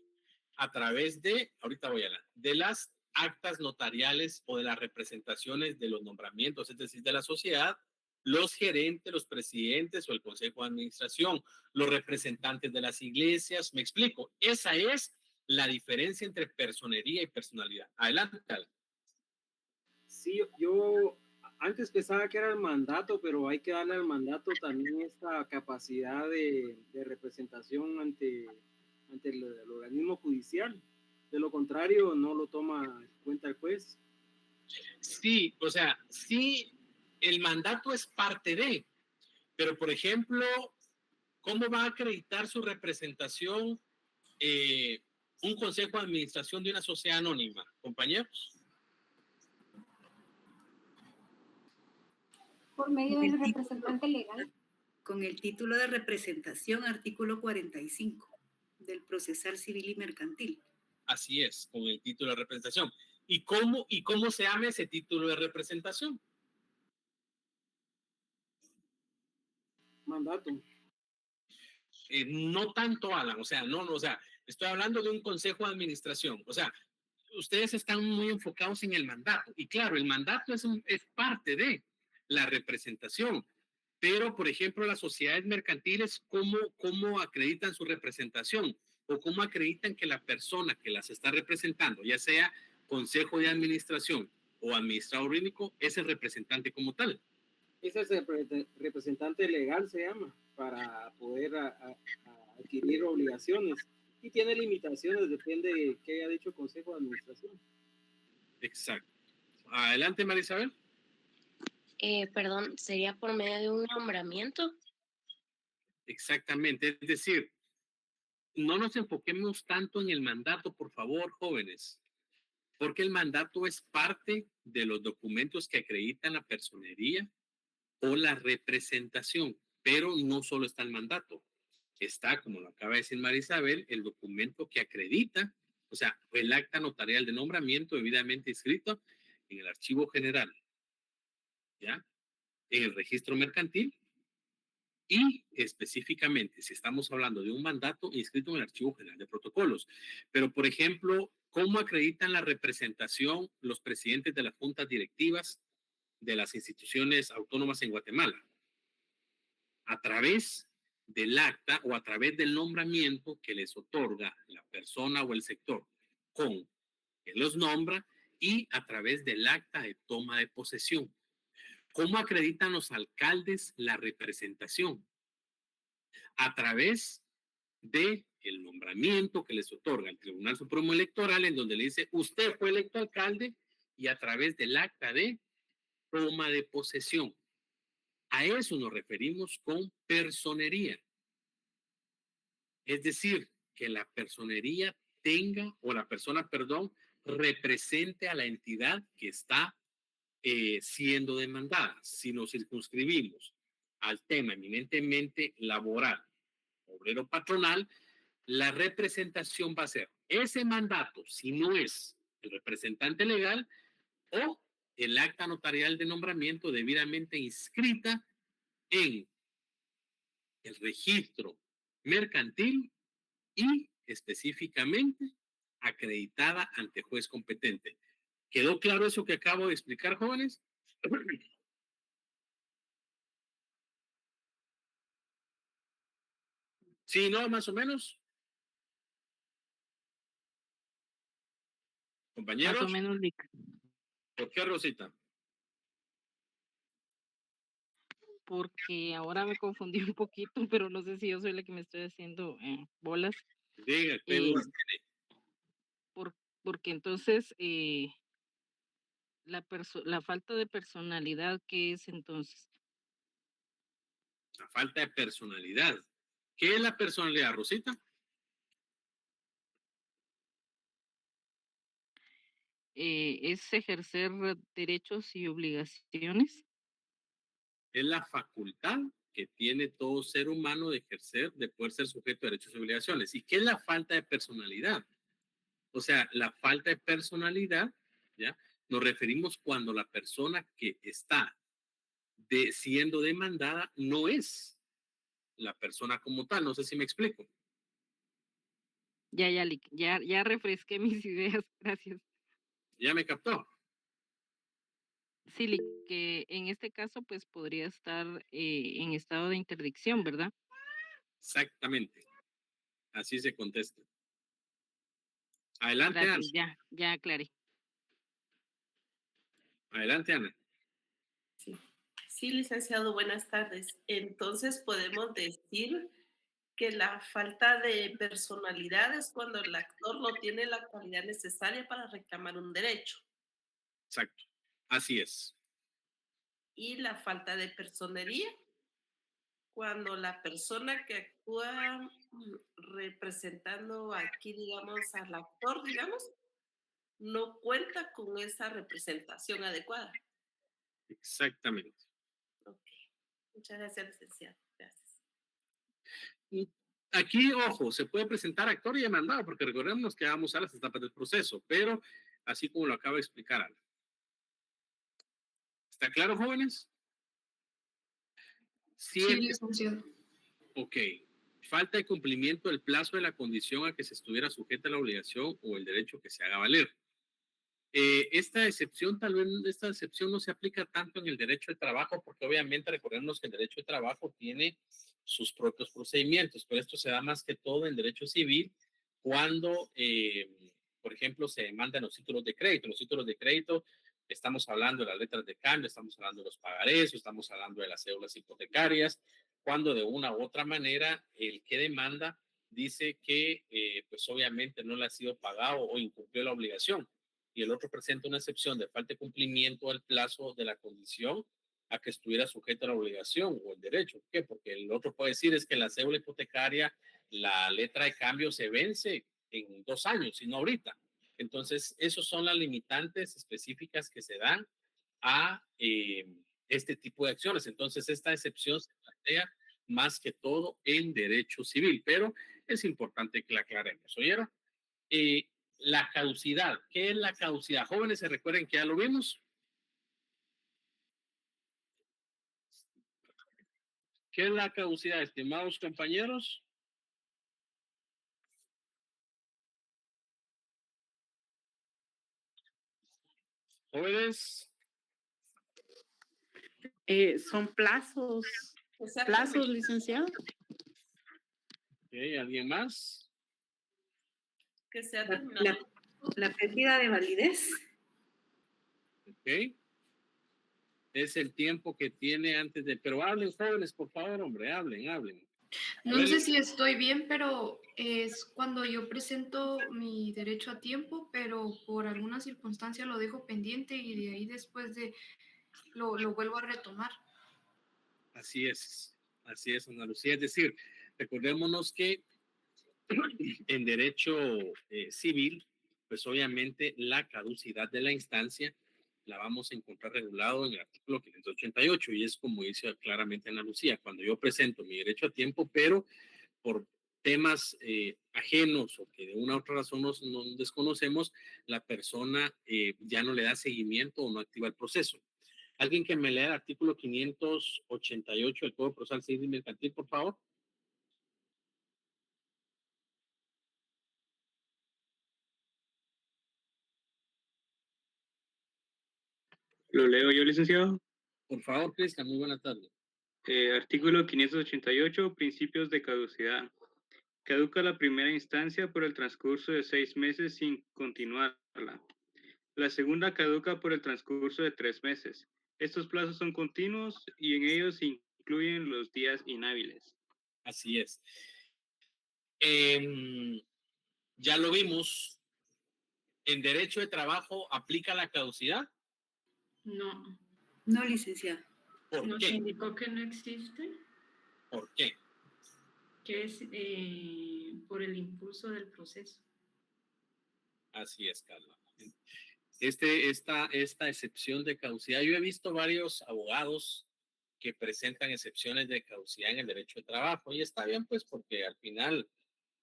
a través de, ahorita voy a hablar, de las actas notariales o de las representaciones de los nombramientos, es decir, de la sociedad, los gerentes, los presidentes o el consejo de administración, los representantes de las iglesias. Me explico, esa es la diferencia entre personería y personalidad. Adelante, Alan. Sí, yo antes pensaba que era el mandato, pero hay que darle al mandato también esta capacidad de representación ante el organismo judicial. De lo contrario, no lo toma en cuenta el juez. Sí, o sea, sí, el mandato es parte de, pero por ejemplo, ¿cómo va a acreditar su representación un consejo de administración de una sociedad anónima, compañeros? Por medio del representante legal. Con el título de representación, artículo 45 del procesal civil y mercantil. Así es, con el título de representación. ¿Y cómo se llama ese título de representación? Mandato. No tanto, Alan, o sea, estoy hablando de un consejo de administración. O sea, ustedes están muy enfocados en el mandato. Y claro, el mandato es parte de la representación. Pero, por ejemplo, las sociedades mercantiles, ¿cómo acreditan su representación? ¿O cómo acreditan que la persona que las está representando, ya sea consejo de administración o administrador único, es el representante como tal? Ese es el representante legal, se llama, para poder adquirir obligaciones. Y tiene limitaciones, depende de qué haya dicho el Consejo de Administración. Exacto. Adelante, María Isabel. Perdón, ¿sería por medio de un nombramiento? Exactamente, es decir, no nos enfoquemos tanto en el mandato, por favor, jóvenes, porque el mandato es parte de los documentos que acreditan la personería o la representación, pero no solo está el mandato, está, como lo acaba de decir María Isabel, el documento que acredita, o sea, el acta notarial de nombramiento debidamente inscrito en el archivo general, ¿ya? En el registro mercantil y específicamente, si estamos hablando de un mandato inscrito en el archivo general de protocolos. Pero, por ejemplo, ¿cómo acreditan la representación los presidentes de las juntas directivas de las instituciones autónomas en Guatemala? A través del acta o a través del nombramiento que les otorga la persona o el sector con que los nombra y a través del acta de toma de posesión. ¿Cómo acreditan los alcaldes la representación? A través de el nombramiento que les otorga el Tribunal Supremo Electoral, en donde le dice, usted fue electo alcalde, y a través del acta de toma de posesión. A eso nos referimos con personería. Es decir, que la personería tenga, o la persona, perdón, represente a la entidad que está siendo demandada. Si nos circunscribimos al tema eminentemente laboral, obrero patronal, la representación va a ser ese mandato, si no es el representante legal, o el acta notarial de nombramiento debidamente inscrita en el registro mercantil y específicamente acreditada ante juez competente. ¿Quedó claro eso que acabo de explicar, jóvenes? Sí, ¿no? Más o menos. Compañeros. Más o menos, Lic. ¿Por qué, Rosita? Porque ahora me confundí un poquito, pero no sé si yo soy la que me estoy haciendo bolas. Diga, ¿qué dudas tiene? Porque entonces la falta de personalidad, ¿qué es entonces? La falta de personalidad. ¿Qué es la personalidad, Rosita? Es ejercer derechos y obligaciones. Es la facultad que tiene todo ser humano de ejercer, de poder ser sujeto de derechos y obligaciones. ¿Y qué es la falta de personalidad? O sea, la falta de personalidad, ¿ya? Nos referimos cuando la persona que está siendo demandada no es la persona como tal. No sé si me explico. Ya refresqué mis ideas, gracias. ¿Ya me captó? Sí, Lic, que en este caso pues podría estar en estado de interdicción, ¿verdad? Exactamente. Así se contesta. Adelante, Gracias, Ana. ya aclaré. Adelante, Ana. Sí, licenciado, buenas tardes. Entonces, podemos decir que la falta de personalidad es cuando el actor no tiene la cualidad necesaria para reclamar un derecho. Exacto. Así es. Y la falta de personería, cuando la persona que actúa representando aquí, digamos, al actor, digamos, no cuenta con esa representación adecuada. Exactamente. Ok. Muchas gracias, licenciado. Gracias. Aquí, ojo, se puede presentar actor y demandado, porque recordemos que vamos a las etapas del proceso, pero así como lo acaba de explicar Ana. ¿Está claro, jóvenes? Sí, licenciado. Ok. Falta de cumplimiento del plazo de la condición a que se estuviera sujeta la obligación o el derecho que se haga valer. Esta excepción no se aplica tanto en el derecho de trabajo, porque obviamente recordemos que el derecho de trabajo tiene sus propios procedimientos, pero esto se da más que todo en derecho civil cuando, por ejemplo, se demandan los títulos de crédito. Los títulos de crédito, estamos hablando de las letras de cambio, estamos hablando de los pagarés, estamos hablando de las cédulas hipotecarias, cuando de una u otra manera el que demanda dice que pues obviamente no le ha sido pagado o incumplió la obligación, y el otro presenta una excepción de falta de cumplimiento al plazo de la condición a que estuviera sujeto a la obligación o el derecho. ¿Por qué? Porque el otro puede decir es que la cédula hipotecaria, la letra de cambio se vence en 2 años y no ahorita. Entonces, esas son las limitantes específicas que se dan a este tipo de acciones. Entonces, esta excepción se plantea más que todo en derecho civil, pero es importante que la aclaremos. ¿Oyeron? La caducidad. ¿Qué es la caducidad? Jóvenes, ¿se recuerden que ya lo vimos? ¿Qué es la caducidad, estimados compañeros? Jóvenes. Son plazos, licenciado. Okay, ¿alguien más? Que sea terminado. La pérdida de validez. Ok. Es el tiempo que tiene antes de... Pero hablen, jóvenes, por favor, hombre, hablen. No sé si estoy bien, pero es cuando yo presento mi derecho a tiempo, pero por alguna circunstancia lo dejo pendiente y de ahí después lo vuelvo a retomar. Así es, Ana Lucía. Es decir, recordémonos que en derecho civil, pues obviamente la caducidad de la instancia la vamos a encontrar regulado en el artículo 588 y es como dice claramente Ana Lucía, cuando yo presento mi derecho a tiempo, pero por temas ajenos o que de una u otra razón nos desconocemos, la persona ya no le da seguimiento o no activa el proceso. ¿Alguien que me lea el artículo 588 del Código Procesal Civil y Mercantil, por favor? ¿Lo leo yo, licenciado? Por favor, Cristian, muy buena tarde. Artículo 588, principios de caducidad. Caduca la primera instancia por el transcurso de 6 meses sin continuarla. La segunda caduca por el transcurso de 3 meses. Estos plazos son continuos y en ellos se incluyen los días inhábiles. Así es. Ya lo vimos. ¿En derecho de trabajo aplica la caducidad? No. No, licenciado. ¿Por ¿Nos qué? indicó que no existe? ¿Por qué? Que es por el impulso del proceso. Así es, Carla. Esta excepción de caducidad, yo he visto varios abogados que presentan excepciones de caducidad en el derecho de trabajo y está bien pues porque al final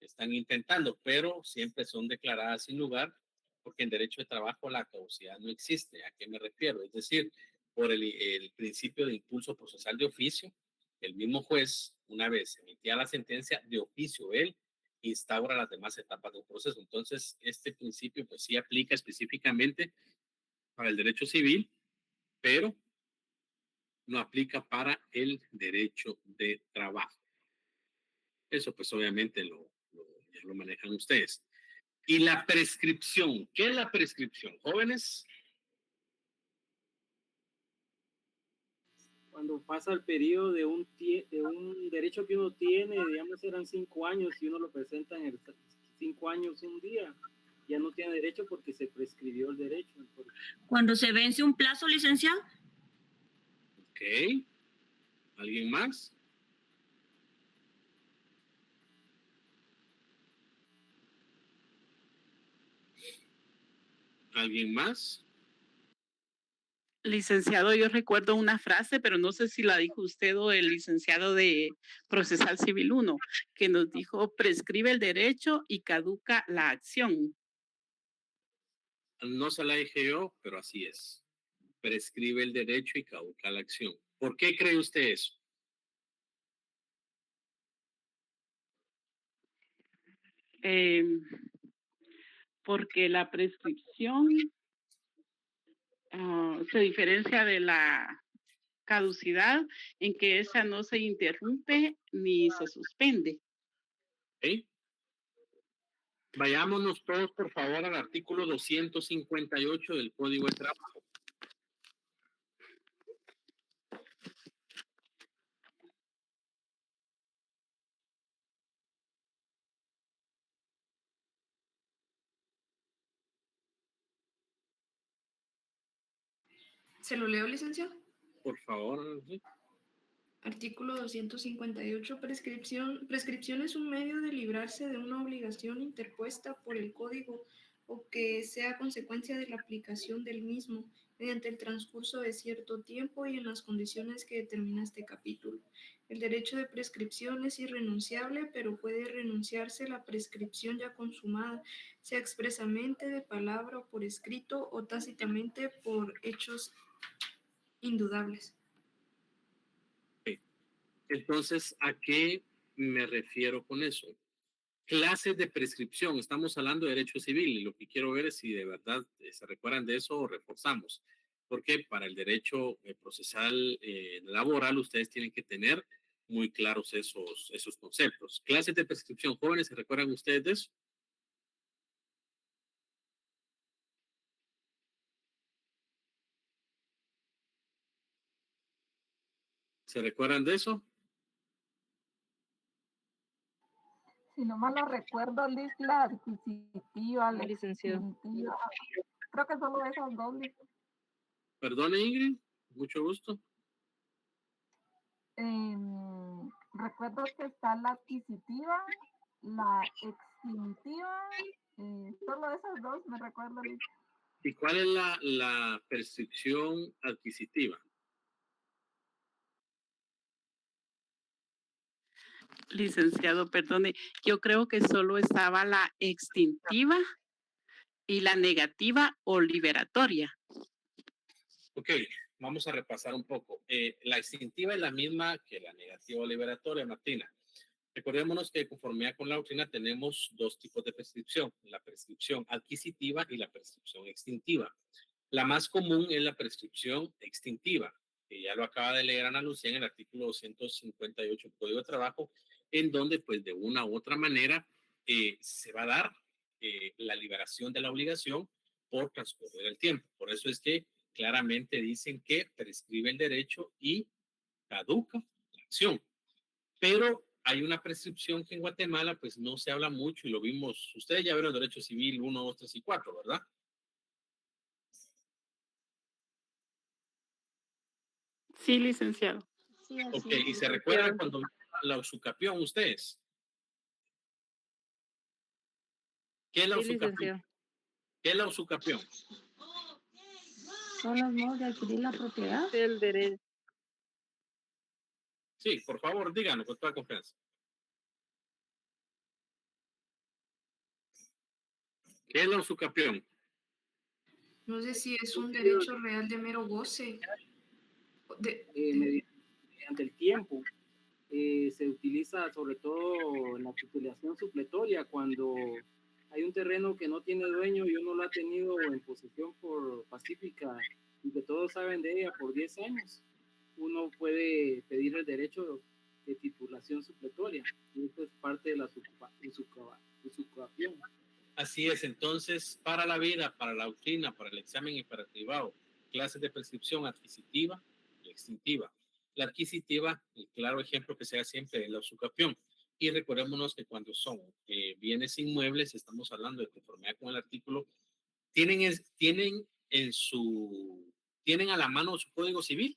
están intentando, pero siempre son declaradas sin lugar porque en derecho de trabajo la caducidad no existe. ¿A qué me refiero? Es decir, por el principio de impulso procesal de oficio, el mismo juez, una vez emitida la sentencia, de oficio él instaura las demás etapas del proceso. Entonces, este principio pues sí aplica específicamente para el derecho civil, pero no aplica para el derecho de trabajo. Eso pues obviamente ya lo manejan ustedes. Y la prescripción, ¿qué es la prescripción, jóvenes? Cuando pasa el periodo de un derecho que uno tiene, digamos eran 5 años y uno lo presenta en 5 años un día, ya no tiene derecho porque se prescribió el derecho. Cuando se vence un plazo, licenciado. Ok. ¿Alguien más? ¿Alguien más? Licenciado, yo recuerdo una frase, pero no sé si la dijo usted o el licenciado de Procesal Civil 1, que nos dijo, prescribe el derecho y caduca la acción. No se la dije yo, pero así es. Prescribe el derecho y caduca la acción. ¿Por qué cree usted eso? Porque la prescripción se diferencia de la caducidad en que esa no se interrumpe ni se suspende. ¿Ok? Vayámonos todos, por favor, al artículo 258 del Código de Trabajo. ¿Se lo leo, licenciado? Por favor. ¿Sí? Artículo 258. Prescripción es un medio de librarse de una obligación interpuesta por el código o que sea consecuencia de la aplicación del mismo mediante el transcurso de cierto tiempo y en las condiciones que determina este capítulo. El derecho de prescripción es irrenunciable, pero puede renunciarse la prescripción ya consumada, sea expresamente de palabra o por escrito o tácitamente por hechos indudables. Entonces, ¿a qué me refiero con eso? Clases de prescripción, estamos hablando de derecho civil y lo que quiero ver es si de verdad se recuerdan de eso o reforzamos, porque para el derecho procesal laboral ustedes tienen que tener muy claros esos conceptos. Clases de prescripción, jóvenes, ¿se recuerdan ustedes de eso? ¿Se recuerdan de eso? Si no mal lo recuerdo, Liz, la adquisitiva, la extintiva. Creo que solo esas dos, Liz. Perdone, Ingrid, mucho gusto. Recuerdo que está la adquisitiva, la extintiva, solo esas dos me recuerdo, Liz. ¿Y cuál es la prescripción adquisitiva? Licenciado, perdone, yo creo que solo estaba la extintiva y la negativa o liberatoria. Ok, vamos a repasar un poco. La extintiva es la misma que la negativa o liberatoria, Martina. Recordémonos que conforme con la doctrina tenemos dos tipos de prescripción, la prescripción adquisitiva y la prescripción extintiva. La más común es la prescripción extintiva, que ya lo acaba de leer Ana Lucía en el artículo 258 del Código de Trabajo, en donde pues de una u otra manera se va a dar la liberación de la obligación por transcurrir el tiempo. Por eso es que claramente dicen que prescribe el derecho y caduca la acción. Pero hay una prescripción que en Guatemala pues no se habla mucho y lo vimos, ustedes ya vieron derecho civil 1, 2, 3 y 4, ¿verdad? Sí, licenciado. Sí, ok, ¿y se recuerdan cuando la usucapión ustedes? ¿Qué es la usucapión? ¿Qué es la usucapión? Son los modos de adquirir la propiedad. El derecho. Sí, por favor, díganos con toda confianza. ¿Qué es la usucapión? No sé si es un derecho real de mero goce. Mediante el tiempo. Se utiliza sobre todo en la titulación supletoria cuando hay un terreno que no tiene dueño y uno lo ha tenido en posesión por pacífica y que todos saben de ella por 10 años. Uno puede pedir el derecho de titulación supletoria y esto es parte de la usucapión. Así es, entonces, para la vida, para la doctrina, para el examen y para el privado, clases de prescripción adquisitiva y extintiva. La adquisitiva, el claro ejemplo que se da siempre es la usucapión. Y recordémonos que cuando son bienes inmuebles, estamos hablando de conformidad con el artículo, tienen a la mano su código civil.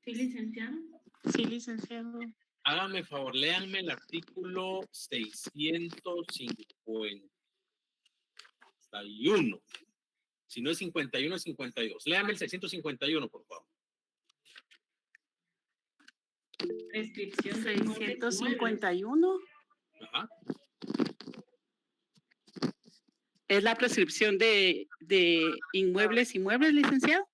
Sí, licenciado. Sí, licenciado. Háganme favor, léanme el artículo 651. Si no es 51, es 52. Léanme el 651, por favor. Prescripción 651. Ajá. ¿Es la prescripción de inmuebles, licenciado?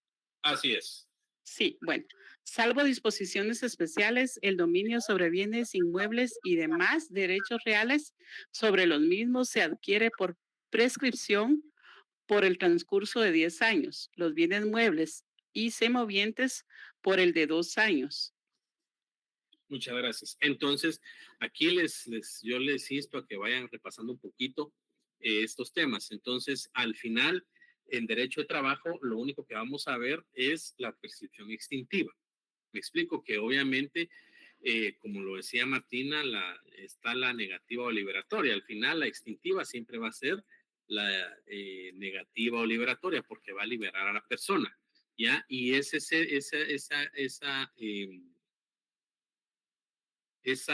Así es. Sí, bueno. Salvo disposiciones especiales, el dominio sobre bienes inmuebles y demás derechos reales sobre los mismos se adquiere por prescripción por el transcurso de 10 años, los bienes muebles y semovientes por el de 2 años. Muchas gracias. Entonces, aquí yo les insto a que vayan repasando un poquito estos temas. Entonces, al final, en derecho de trabajo, lo único que vamos a ver es la prescripción extintiva. Me explico que obviamente, como lo decía Martina, está la negativa o liberatoria. Al final, la extintiva siempre va a ser la negativa o liberatoria porque va a liberar a la persona, ¿ya? Y esa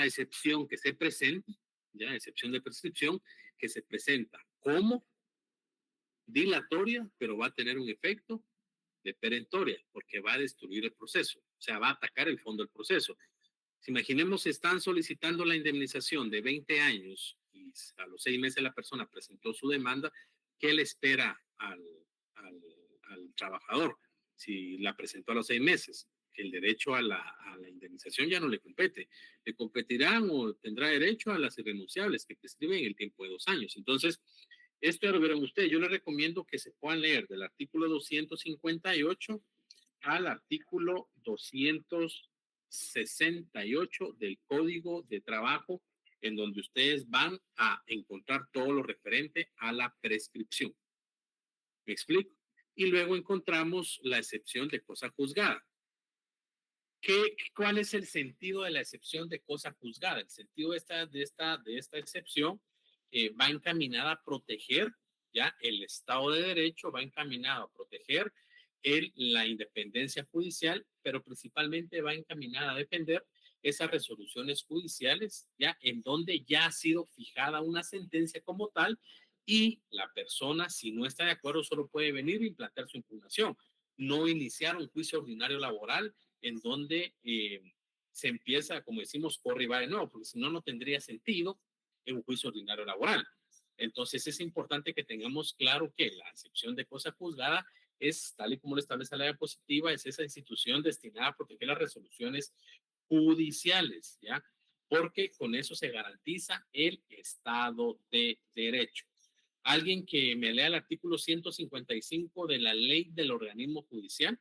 excepción que se presenta, ya, excepción de prescripción, que se presenta como dilatoria, pero va a tener un efecto de perentoria, porque va a destruir el proceso, o sea, va a atacar el fondo del proceso. Si imaginemos, están solicitando la indemnización de 20 años y a los 6 meses la persona presentó su demanda, ¿qué le espera al trabajador si la presentó a los 6 meses? Que el derecho a la indemnización ya no le compete. Le competirán o tendrá derecho a las irrenunciables que prescriben el tiempo de 2 años. Entonces, esto ya lo vieron ustedes. Yo les recomiendo que se puedan leer del artículo 258 al artículo 268 del Código de Trabajo, en donde ustedes van a encontrar todo lo referente a la prescripción. ¿Me explico? Y luego encontramos la excepción de cosa juzgada. ¿Cuál es el sentido de la excepción de cosa juzgada? El sentido de esta excepción va encaminada a proteger, ya, el Estado de Derecho, va encaminado a proteger la independencia judicial, pero principalmente va encaminada a defender esas resoluciones judiciales, ya, en donde ya ha sido fijada una sentencia como tal y la persona, si no está de acuerdo, solo puede venir y plantear su impugnación, no iniciar un juicio ordinario laboral en donde se empieza, como decimos, corre y va de nuevo, porque si no, no tendría sentido en un juicio ordinario laboral. Entonces, es importante que tengamos claro que la excepción de cosa juzgada es, tal y como lo establece la ley positiva, es esa institución destinada a proteger las resoluciones judiciales, ¿ya? Porque con eso se garantiza el Estado de Derecho. Alguien que me lea el artículo 155 de la ley del organismo judicial.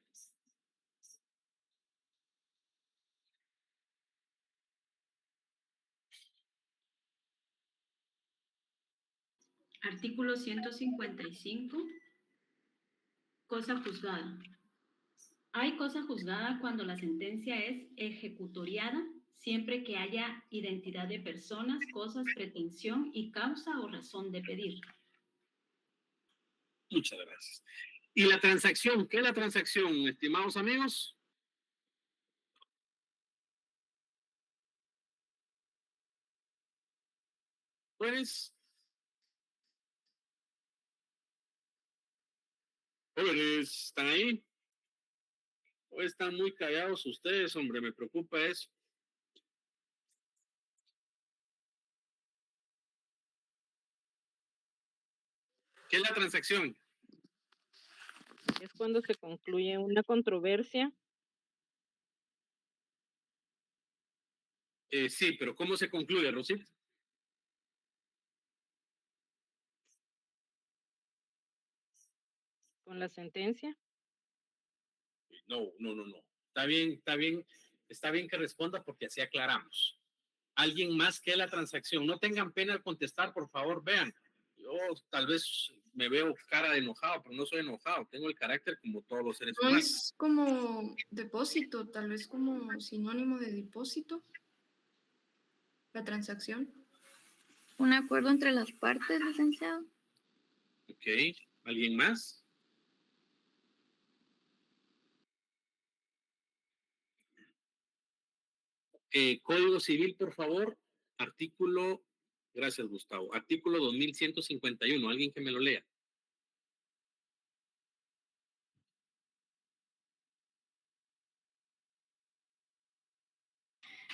Artículo 155. Cosa juzgada. Hay cosa juzgada cuando la sentencia es ejecutoriada, siempre que haya identidad de personas, cosas, pretensión y causa o razón de pedir. Muchas gracias. ¿Y la transacción? ¿Qué es la transacción, estimados amigos? Pues, jóvenes, ¿están ahí? ¿O están muy callados ustedes, hombre? Me preocupa eso. ¿Qué es la transacción? Es cuando se concluye una controversia. Sí, pero ¿cómo se concluye, Rosita? ¿Con la sentencia? No. Está bien que responda porque así aclaramos. Alguien más que la transacción. No tengan pena al contestar, por favor, vean. Yo tal vez me veo cara de enojado, pero no soy enojado. Tengo el carácter como todos los seres No humanos. es como depósito, tal vez como sinónimo de depósito, la transacción. Un acuerdo entre las partes, licenciado. Ok, ¿alguien más? Código Civil, por favor, artículo, gracias Gustavo, artículo 2151, alguien que me lo lea.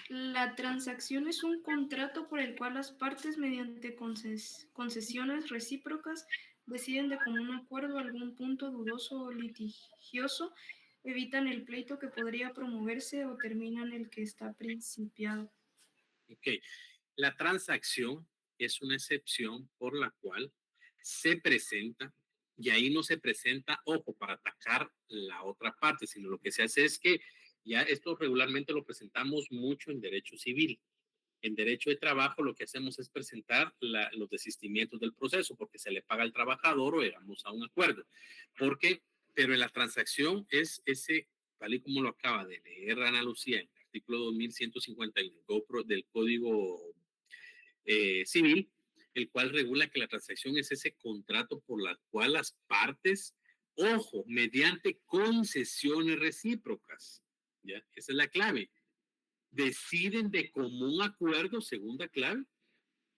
La transacción es un contrato por el cual las partes, mediante concesiones recíprocas, deciden de común acuerdo algún punto dudoso o litigioso, evitan el pleito que podría promoverse o terminan el que está principiado. Ok, la transacción es una excepción por la cual se presenta y ahí no se presenta, ojo, para atacar la otra parte, sino lo que se hace es que ya esto regularmente lo presentamos mucho en derecho civil. En derecho de trabajo lo que hacemos es presentar los desistimientos del proceso porque se le paga al trabajador o llegamos a un acuerdo. Pero en la transacción es ese, tal y como lo acaba de leer Ana Lucía en el artículo 2151 del Código Civil, el cual regula que la transacción es ese contrato por la cual las partes, ojo, mediante concesiones recíprocas, ¿ya? Esa es la clave, deciden de común acuerdo, segunda clave,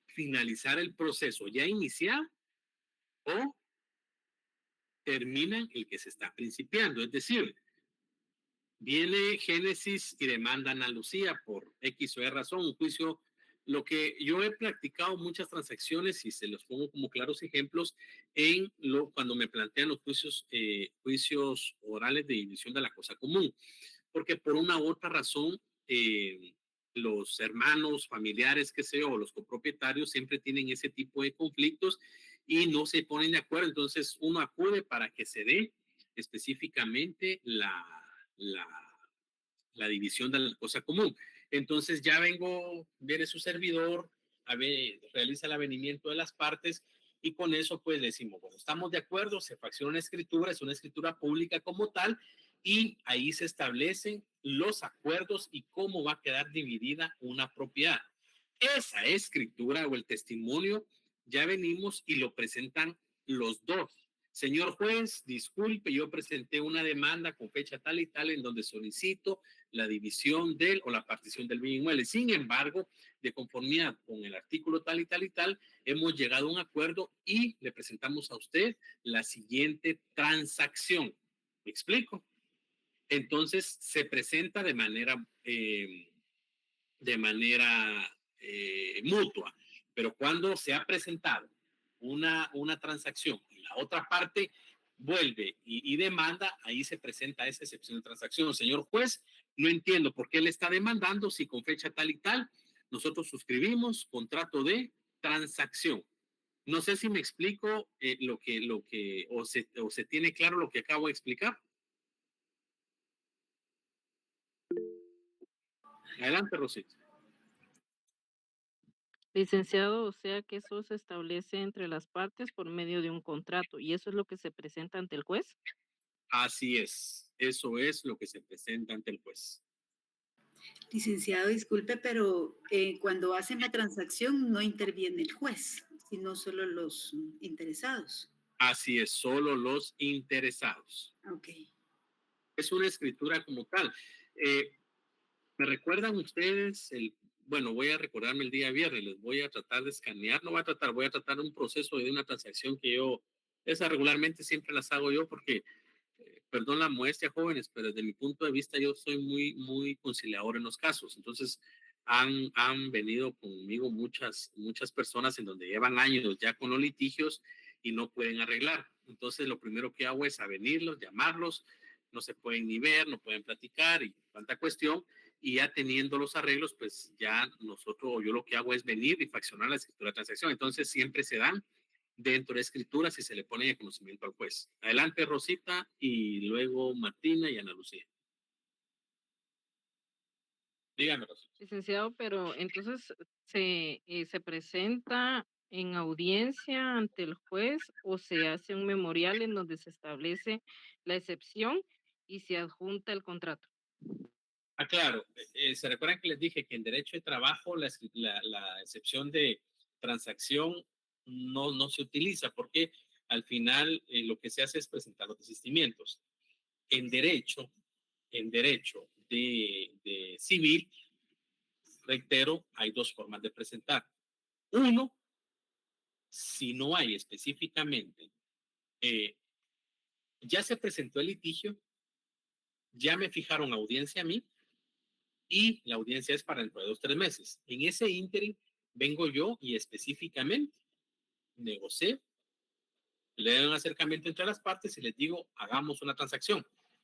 finalizar el proceso ya iniciado o terminan el que se está principiando. Es decir, viene Génesis y demanda a Ana Lucía por X o Y razón, un juicio. Lo que yo he practicado muchas transacciones y se los pongo como claros ejemplos cuando me plantean los juicios orales de división de la cosa común, porque por una u otra razón los hermanos, familiares, qué sé yo, los copropietarios siempre tienen ese tipo de conflictos y no se ponen de acuerdo. Entonces uno acude para que se dé específicamente la división de la cosa común. Entonces ya viene su servidor, realiza el avenimiento de las partes y con eso pues decimos, bueno, estamos de acuerdo, se fracciona una escritura, es una escritura pública como tal y ahí se establecen los acuerdos y cómo va a quedar dividida una propiedad. Esa escritura o el testimonio ya venimos y lo presentan los dos. Señor juez, disculpe, yo presenté una demanda con fecha tal y tal en donde solicito la división o la partición del bien inmueble. Sin embargo, de conformidad con el artículo tal y tal y tal, hemos llegado a un acuerdo y le presentamos a usted la siguiente transacción. ¿Me explico? Entonces, se presenta de manera mutua. Pero cuando se ha presentado una transacción y la otra parte vuelve y demanda, ahí se presenta esa excepción de transacción. Señor juez, no entiendo por qué le está demandando si con fecha tal y tal nosotros suscribimos contrato de transacción. No sé si me explico o se tiene claro lo que acabo de explicar. Adelante, Rosita. Licenciado, o sea que eso se establece entre las partes por medio de un contrato y eso es lo que se presenta ante el juez. Así es, eso es lo que se presenta ante el juez. Licenciado, disculpe, pero cuando hacen la transacción no interviene el juez, sino solo los interesados. Así es, solo los interesados. Ok. Es una escritura como tal. ¿Me recuerdan ustedes bueno, voy a recordarme el día viernes, les voy a tratar de escanear, voy a tratar un proceso de una transacción que esa regularmente siempre las hago yo porque, perdón la modestia, jóvenes, pero desde mi punto de vista yo soy muy, muy conciliador en los casos. Entonces, han venido conmigo muchas personas en donde llevan años ya con los litigios y no pueden arreglar. Entonces, lo primero que hago es avenirlos, llamarlos, no se pueden ni ver, no pueden platicar y tanta cuestión. Y ya teniendo los arreglos, pues ya yo lo que hago es venir y fraccionar la escritura de transacción. Entonces siempre se dan dentro de escrituras y se le pone de conocimiento al juez. Adelante, Rosita, y luego Martina y Ana Lucía. Dígame, Rosita. Licenciado, pero entonces se presenta en audiencia ante el juez o se hace un memorial en donde se establece la excepción y se adjunta el contrato. Claro, se recuerdan que les dije que en derecho de trabajo la excepción de transacción no se utiliza porque al final lo que se hace es presentar los desistimientos. En derecho de civil, reitero, hay dos formas de presentar. Uno, si no hay específicamente, ya se presentó el litigio, ya me fijaron audiencia a mí, y la audiencia es para dentro de 2 o 3 meses. En ese ínterin vengo yo y específicamente negocio, le doy un acercamiento entre las partes y les digo, hagamos una transacción.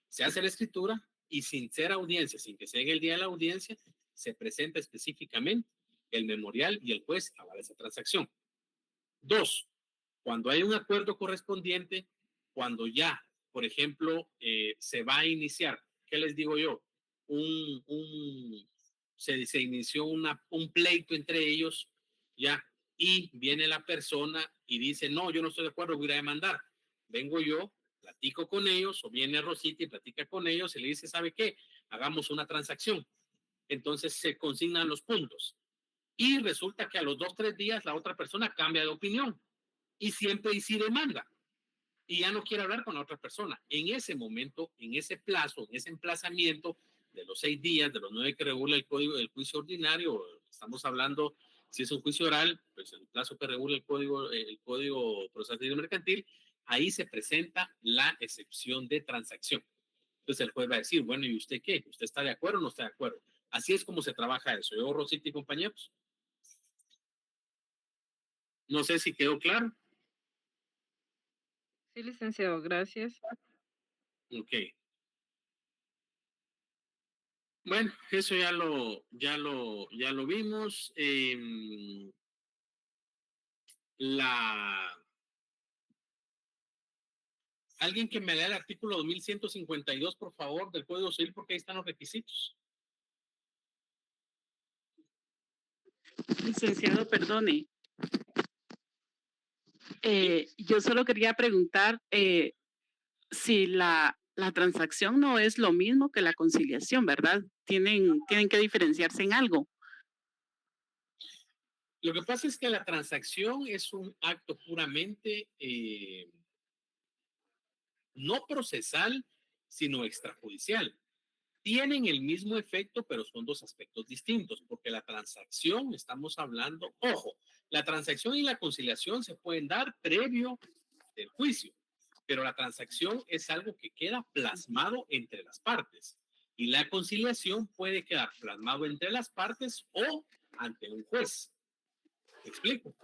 Se hace la escritura y sin ser audiencia, sin que se llegue el día de la audiencia, se presenta específicamente el memorial y el juez avala esa transacción. 2, cuando hay un acuerdo correspondiente, cuando ya, por ejemplo, se va a iniciar, ¿qué les digo yo? Se inició un pleito entre ellos, ya, y viene la persona y dice, no, yo no estoy de acuerdo, voy a ir a demandar. Vengo yo, platico con ellos, o viene Rosita y platica con ellos y le dice, ¿sabe qué? Hagamos una transacción. Entonces se consignan los puntos. Y resulta que a los 2-3 días la otra persona cambia de opinión y siempre y sí demanda y ya no quiere hablar con la otra persona. En ese momento, en ese plazo, en ese emplazamiento de los 6 días, de los 9 que regula el código del juicio ordinario, estamos hablando, si es un juicio oral, pues el plazo que regula el código procesal civil mercantil, ahí se presenta la excepción de transacción. Entonces el juez va a decir, bueno, ¿y usted qué? ¿Usted está de acuerdo o no está de acuerdo? Así es como se trabaja eso. Yo, Rosita y compañeros. No sé si quedó claro. Sí, licenciado, gracias. Ok. Bueno, eso ya lo vimos. Alguien que me lea el artículo 2152, por favor, del Código Civil, porque ahí están los requisitos. Licenciado, perdone. Yo solo quería preguntar si la transacción no es lo mismo que la conciliación, ¿verdad? Tienen que diferenciarse en algo. Lo que pasa es que la transacción es un acto puramente no procesal, sino extrajudicial. Tienen el mismo efecto, pero son dos aspectos distintos, porque la transacción, estamos hablando, ojo, la transacción y la conciliación se pueden dar previo del juicio, pero la transacción es algo que queda plasmado entre las partes y la conciliación puede quedar plasmado entre las partes o ante un juez. ¿Me explico?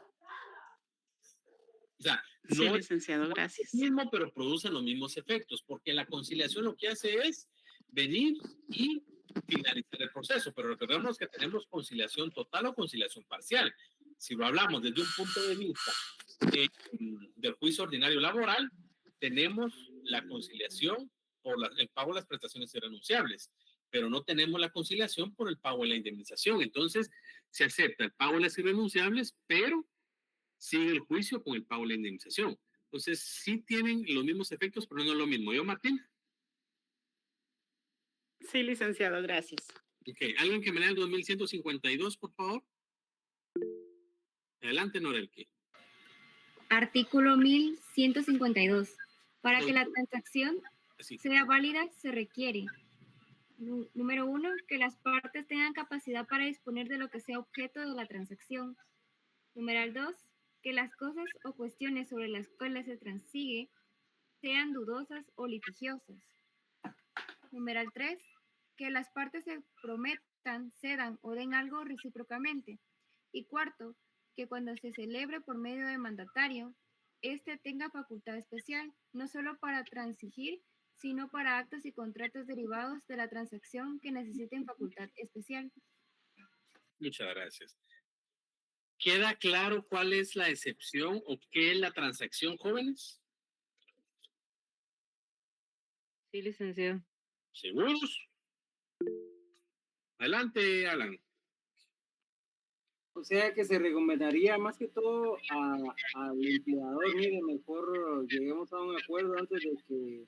O sea, Sí, no licenciado, gracias. es lo mismo, pero producen los mismos efectos, porque la conciliación lo que hace es venir y finalizar el proceso, pero recordemos que tenemos conciliación total o conciliación parcial. Si lo hablamos desde un punto de vista del juicio ordinario laboral, tenemos la conciliación por el pago de las prestaciones irrenunciables, pero no tenemos la conciliación por el pago de la indemnización. Entonces, se acepta el pago de las irrenunciables, pero sigue el juicio con el pago de la indemnización. Entonces, sí tienen los mismos efectos, pero no es lo mismo. ¿Yo, Martín? Sí, licenciado, gracias. Ok, ¿alguien que me lea el 2152, por favor? Adelante, Norelki. Artículo 1152. Para que la transacción sea válida, se requiere, número 1, que las partes tengan capacidad para disponer de lo que sea objeto de la transacción. Número 2, que las cosas o cuestiones sobre las cuales se transigue sean dudosas o litigiosas. Número 3, que las partes se prometan, cedan o den algo recíprocamente. Y cuarto, que cuando se celebre por medio de mandatario, éste tenga facultad especial, no solo para transigir, sino para actos y contratos derivados de la transacción que necesiten facultad especial. Muchas gracias. ¿Queda claro cuál es la excepción o qué es la transacción, jóvenes? Sí, licenciado. ¿Seguros? Adelante, Alan. O sea que se recomendaría más que todo al empleador, mire, mejor lleguemos a un acuerdo antes de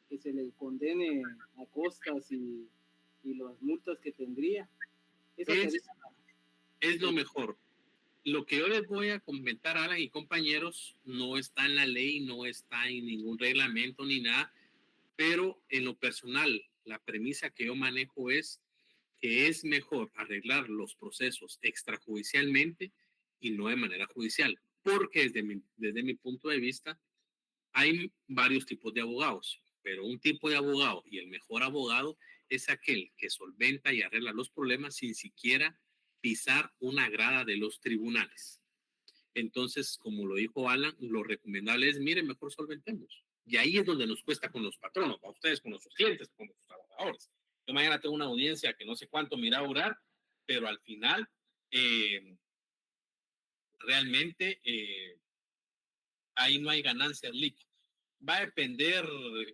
que se le condene a costas y las multas que tendría. Es lo mejor. Lo que yo les voy a comentar, Alan y compañeros, no está en la ley, no está en ningún reglamento ni nada, pero en lo personal, la premisa que yo manejo es que es mejor arreglar los procesos extrajudicialmente y no de manera judicial, porque desde mi punto de vista hay varios tipos de abogados, pero un tipo de abogado y el mejor abogado es aquel que solventa y arregla los problemas sin siquiera pisar una grada de los tribunales. Entonces, como lo dijo Alan, lo recomendable es, mire, mejor solventemos. Y ahí es donde nos cuesta con los patronos, a ustedes, con nuestros clientes, con nuestros trabajadores. Yo mañana tengo una audiencia que no sé cuánto me irá a durar, pero al final, realmente, ahí no hay ganancias líquidas. va a depender,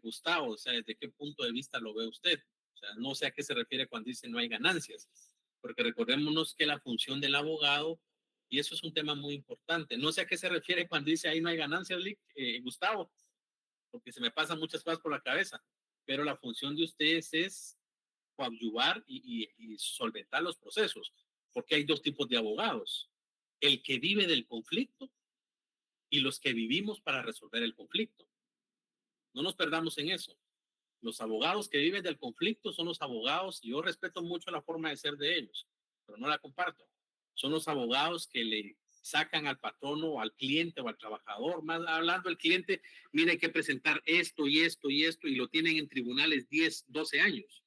Gustavo, o sea, desde qué punto de vista lo ve usted. O sea, no sé a qué se refiere cuando dice no hay ganancias, porque recordémonos que la función del abogado, y eso es un tema muy importante, no sé a qué se refiere cuando dice ahí no hay ganancias, Gustavo, porque se me pasan muchas cosas por la cabeza, pero la función de ustedes es coadyuvar y solventar los procesos, porque hay dos tipos de abogados, el que vive del conflicto y los que vivimos para resolver el conflicto. No nos perdamos en eso. Los abogados que viven del conflicto son los abogados, y yo respeto mucho la forma de ser de ellos, pero no la comparto. Son los abogados que le sacan al patrono o al cliente o al trabajador, más hablando del cliente, mire, hay que presentar esto y esto y esto, y lo tienen en tribunales 10, 12 años.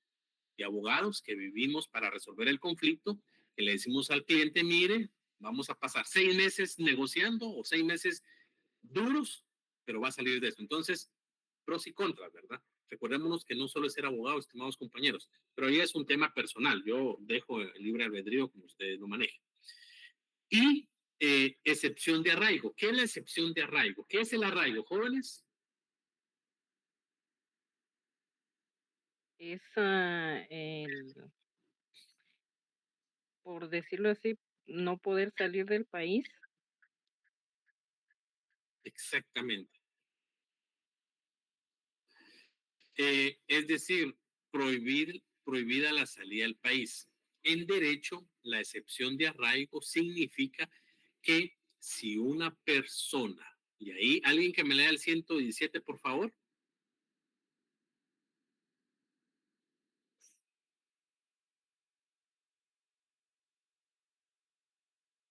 Y abogados que vivimos para resolver el conflicto, que le decimos al cliente, mire, vamos a pasar 6 meses negociando o 6 meses duros, pero va a salir de eso. Entonces, pros y contras, ¿verdad? Recordémonos que no solo es ser abogado, estimados compañeros, pero ya es un tema personal. Yo dejo el libre albedrío como ustedes lo manejen. Y excepción de arraigo. ¿Qué es la excepción de arraigo? ¿Qué es el arraigo, jóvenes? Es por decirlo así, no poder salir del país. Exactamente. Es decir, prohibida la salida del país. En derecho, la excepción de arraigo significa que si una persona, y ahí alguien que me lea el 117, por favor.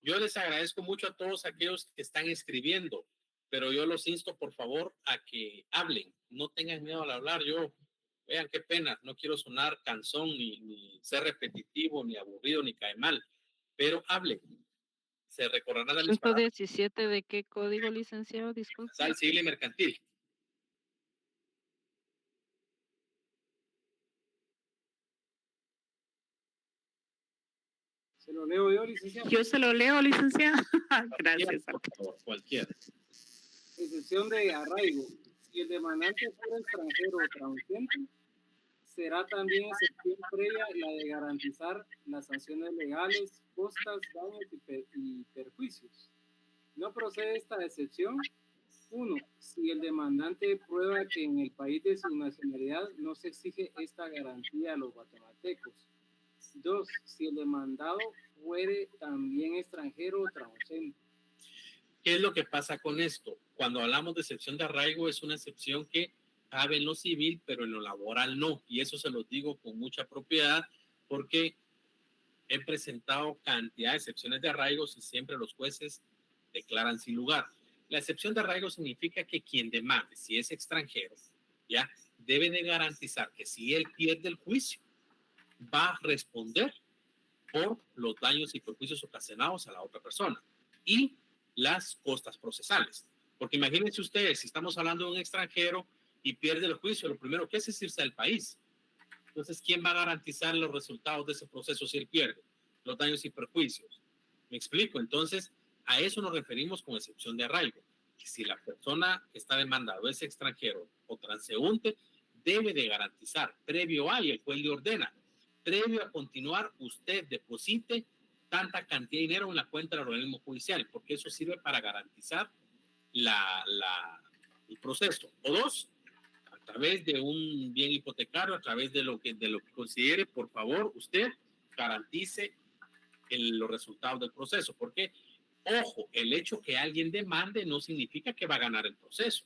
Yo les agradezco mucho a todos aquellos que están escribiendo, pero yo los insto, por favor, a que hablen. No tengan miedo al hablar. Vean qué pena, no quiero sonar cansón, ni ser repetitivo, ni aburrido, ni caer mal, pero hablen. Se recorrerán de mis palabras. 117 ¿de qué código, licenciado? Disculpe. Civil y mercantil. ¿Se lo leo yo, licenciado? Yo se lo leo, licenciado. Gracias. Por favor, cualquiera. Excepción de arraigo. Si el demandante fuera extranjero o transgente, será también excepción previa la de garantizar las sanciones legales, costas, daños y perjuicios. No procede esta excepción. 1. Si el demandante prueba que en el país de su nacionalidad no se exige esta garantía a los guatemaltecos. 2. Si el demandado fuere también extranjero o transgente. ¿Qué es lo que pasa con esto? Cuando hablamos de excepción de arraigo, es una excepción que cabe en lo civil, pero en lo laboral no. Y eso se los digo con mucha propiedad, porque he presentado cantidad de excepciones de arraigos y siempre los jueces declaran sin lugar. La excepción de arraigo significa que quien demande, si es extranjero, ya debe de garantizar que si él pierde el juicio, va a responder por los daños y perjuicios ocasionados a la otra persona y las costas procesales. Porque imagínense ustedes, si estamos hablando de un extranjero y pierde el juicio, lo primero que es irse del país. Entonces, ¿quién va a garantizar los resultados de ese proceso si él pierde? Los daños y perjuicios. ¿Me explico? Entonces, a eso nos referimos con excepción de arraigo. Si la persona que está demandado es extranjero o transeúnte, debe de garantizar, previo a, y el juez le ordena, previo a continuar, usted deposite tanta cantidad de dinero en la cuenta del organismo judicial, porque eso sirve para garantizar el proceso. O 2, a través de un bien hipotecario, a través de lo que considere, por favor, usted garantice los resultados del proceso, porque, ojo, el hecho que alguien demande no significa que va a ganar el proceso.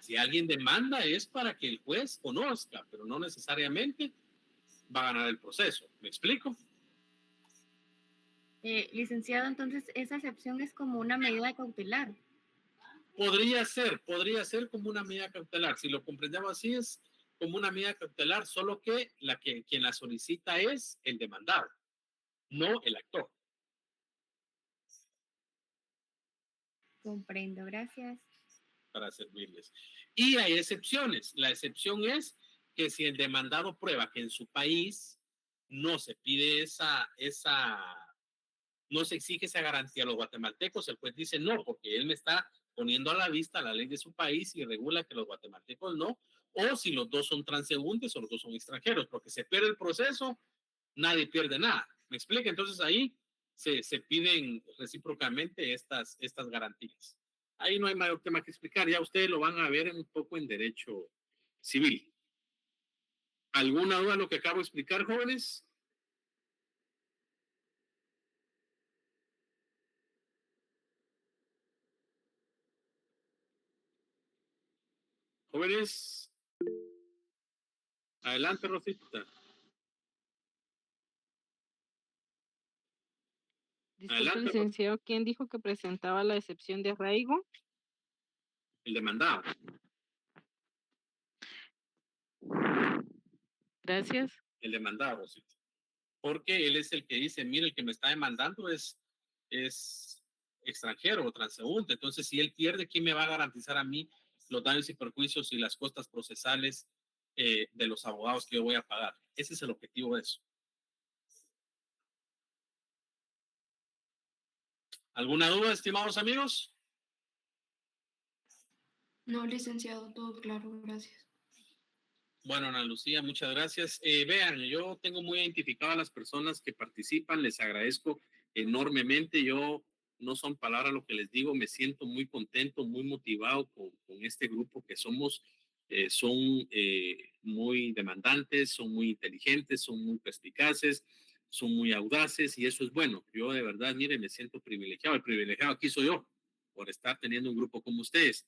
Si alguien demanda es para que el juez conozca, pero no necesariamente va a ganar el proceso. ¿Me explico? Licenciado, entonces esa excepción es como una medida cautelar. Podría ser como una medida cautelar. Si lo comprendemos así, es como una medida cautelar, solo que quien la solicita es el demandado, no el actor. Comprendo, gracias. Para servirles. Y hay excepciones. La excepción es que si el demandado prueba que en su país no se pide no se exige esa garantía a los guatemaltecos, el juez dice no, porque él me está poniendo a la vista la ley de su país y regula que los guatemaltecos no, o si los dos son transeúntes o los dos son extranjeros, porque se pierde el proceso, nadie pierde nada. ¿Me explica? Entonces ahí se piden recíprocamente estas garantías. Ahí no hay mayor tema que explicar, ya ustedes lo van a ver un poco en derecho civil. ¿Alguna duda de lo que acabo de explicar, jóvenes? Jóvenes, adelante, Rosita. Disculpe, Adelante, licenciado, ¿quién dijo que presentaba la excepción de arraigo? el demandado. Gracias. El demandado, Rosita. Porque él es el que dice, mire, el que me está demandando es extranjero o transeúnte. Entonces, si él pierde, ¿quién me va a garantizar a mí los daños y perjuicios y las costas procesales de los abogados que yo voy a pagar? Ese es el objetivo de eso. ¿Alguna duda, estimados amigos? No, licenciado, todo claro, gracias. Bueno, Ana Lucía, muchas gracias. Vean, yo tengo muy identificado a las personas que participan, les agradezco enormemente. Yo, no son palabras lo que les digo, me siento muy contento, muy motivado con este grupo que somos. Son muy demandantes, son muy inteligentes, son muy perspicaces, son muy audaces y eso es bueno. Yo de verdad, mire, me siento privilegiado. El privilegiado aquí soy yo por estar teniendo un grupo como ustedes.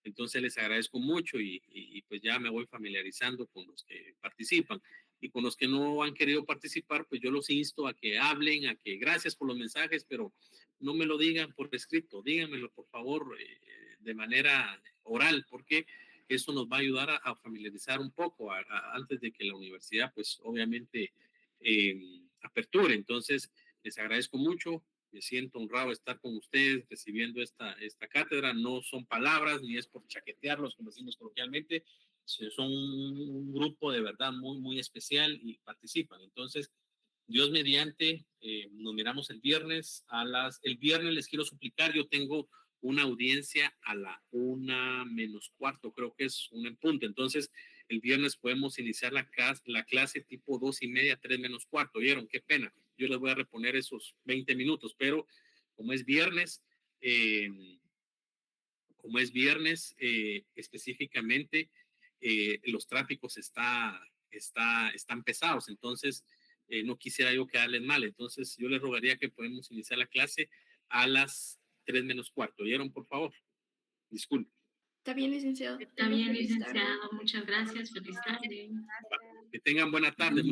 Entonces les agradezco mucho y pues ya me voy familiarizando con los que participan y con los que no han querido participar, pues yo los insto a que hablen, a que gracias por los mensajes, pero no me lo digan por escrito, díganmelo por favor de manera oral, porque eso nos va a ayudar a familiarizar un poco antes de que la universidad pues obviamente aperture. Entonces les agradezco mucho. Me siento honrado de estar con ustedes recibiendo esta cátedra. No son palabras ni es por chaquetearlos, como decimos coloquialmente. Son un grupo de verdad muy, muy especial y participan. Entonces, Dios mediante, nos miramos el viernes. El viernes les quiero suplicar, yo tengo una audiencia a la 1:45, creo que es 1 en punto. Entonces, el viernes podemos iniciar la clase tipo 2:30, 3:45. ¿Vieron? Qué pena. Yo les voy a reponer esos 20 minutos, pero como es viernes, específicamente, los tráficos están pesados, entonces no quisiera yo quedarles mal. Entonces, yo les rogaría que podamos iniciar la clase a las 3:45. ¿Vieron, por favor? Disculpe. Está bien, licenciado. Está bien, licenciado. Muchas gracias. Feliz tarde. Que tengan buena tarde.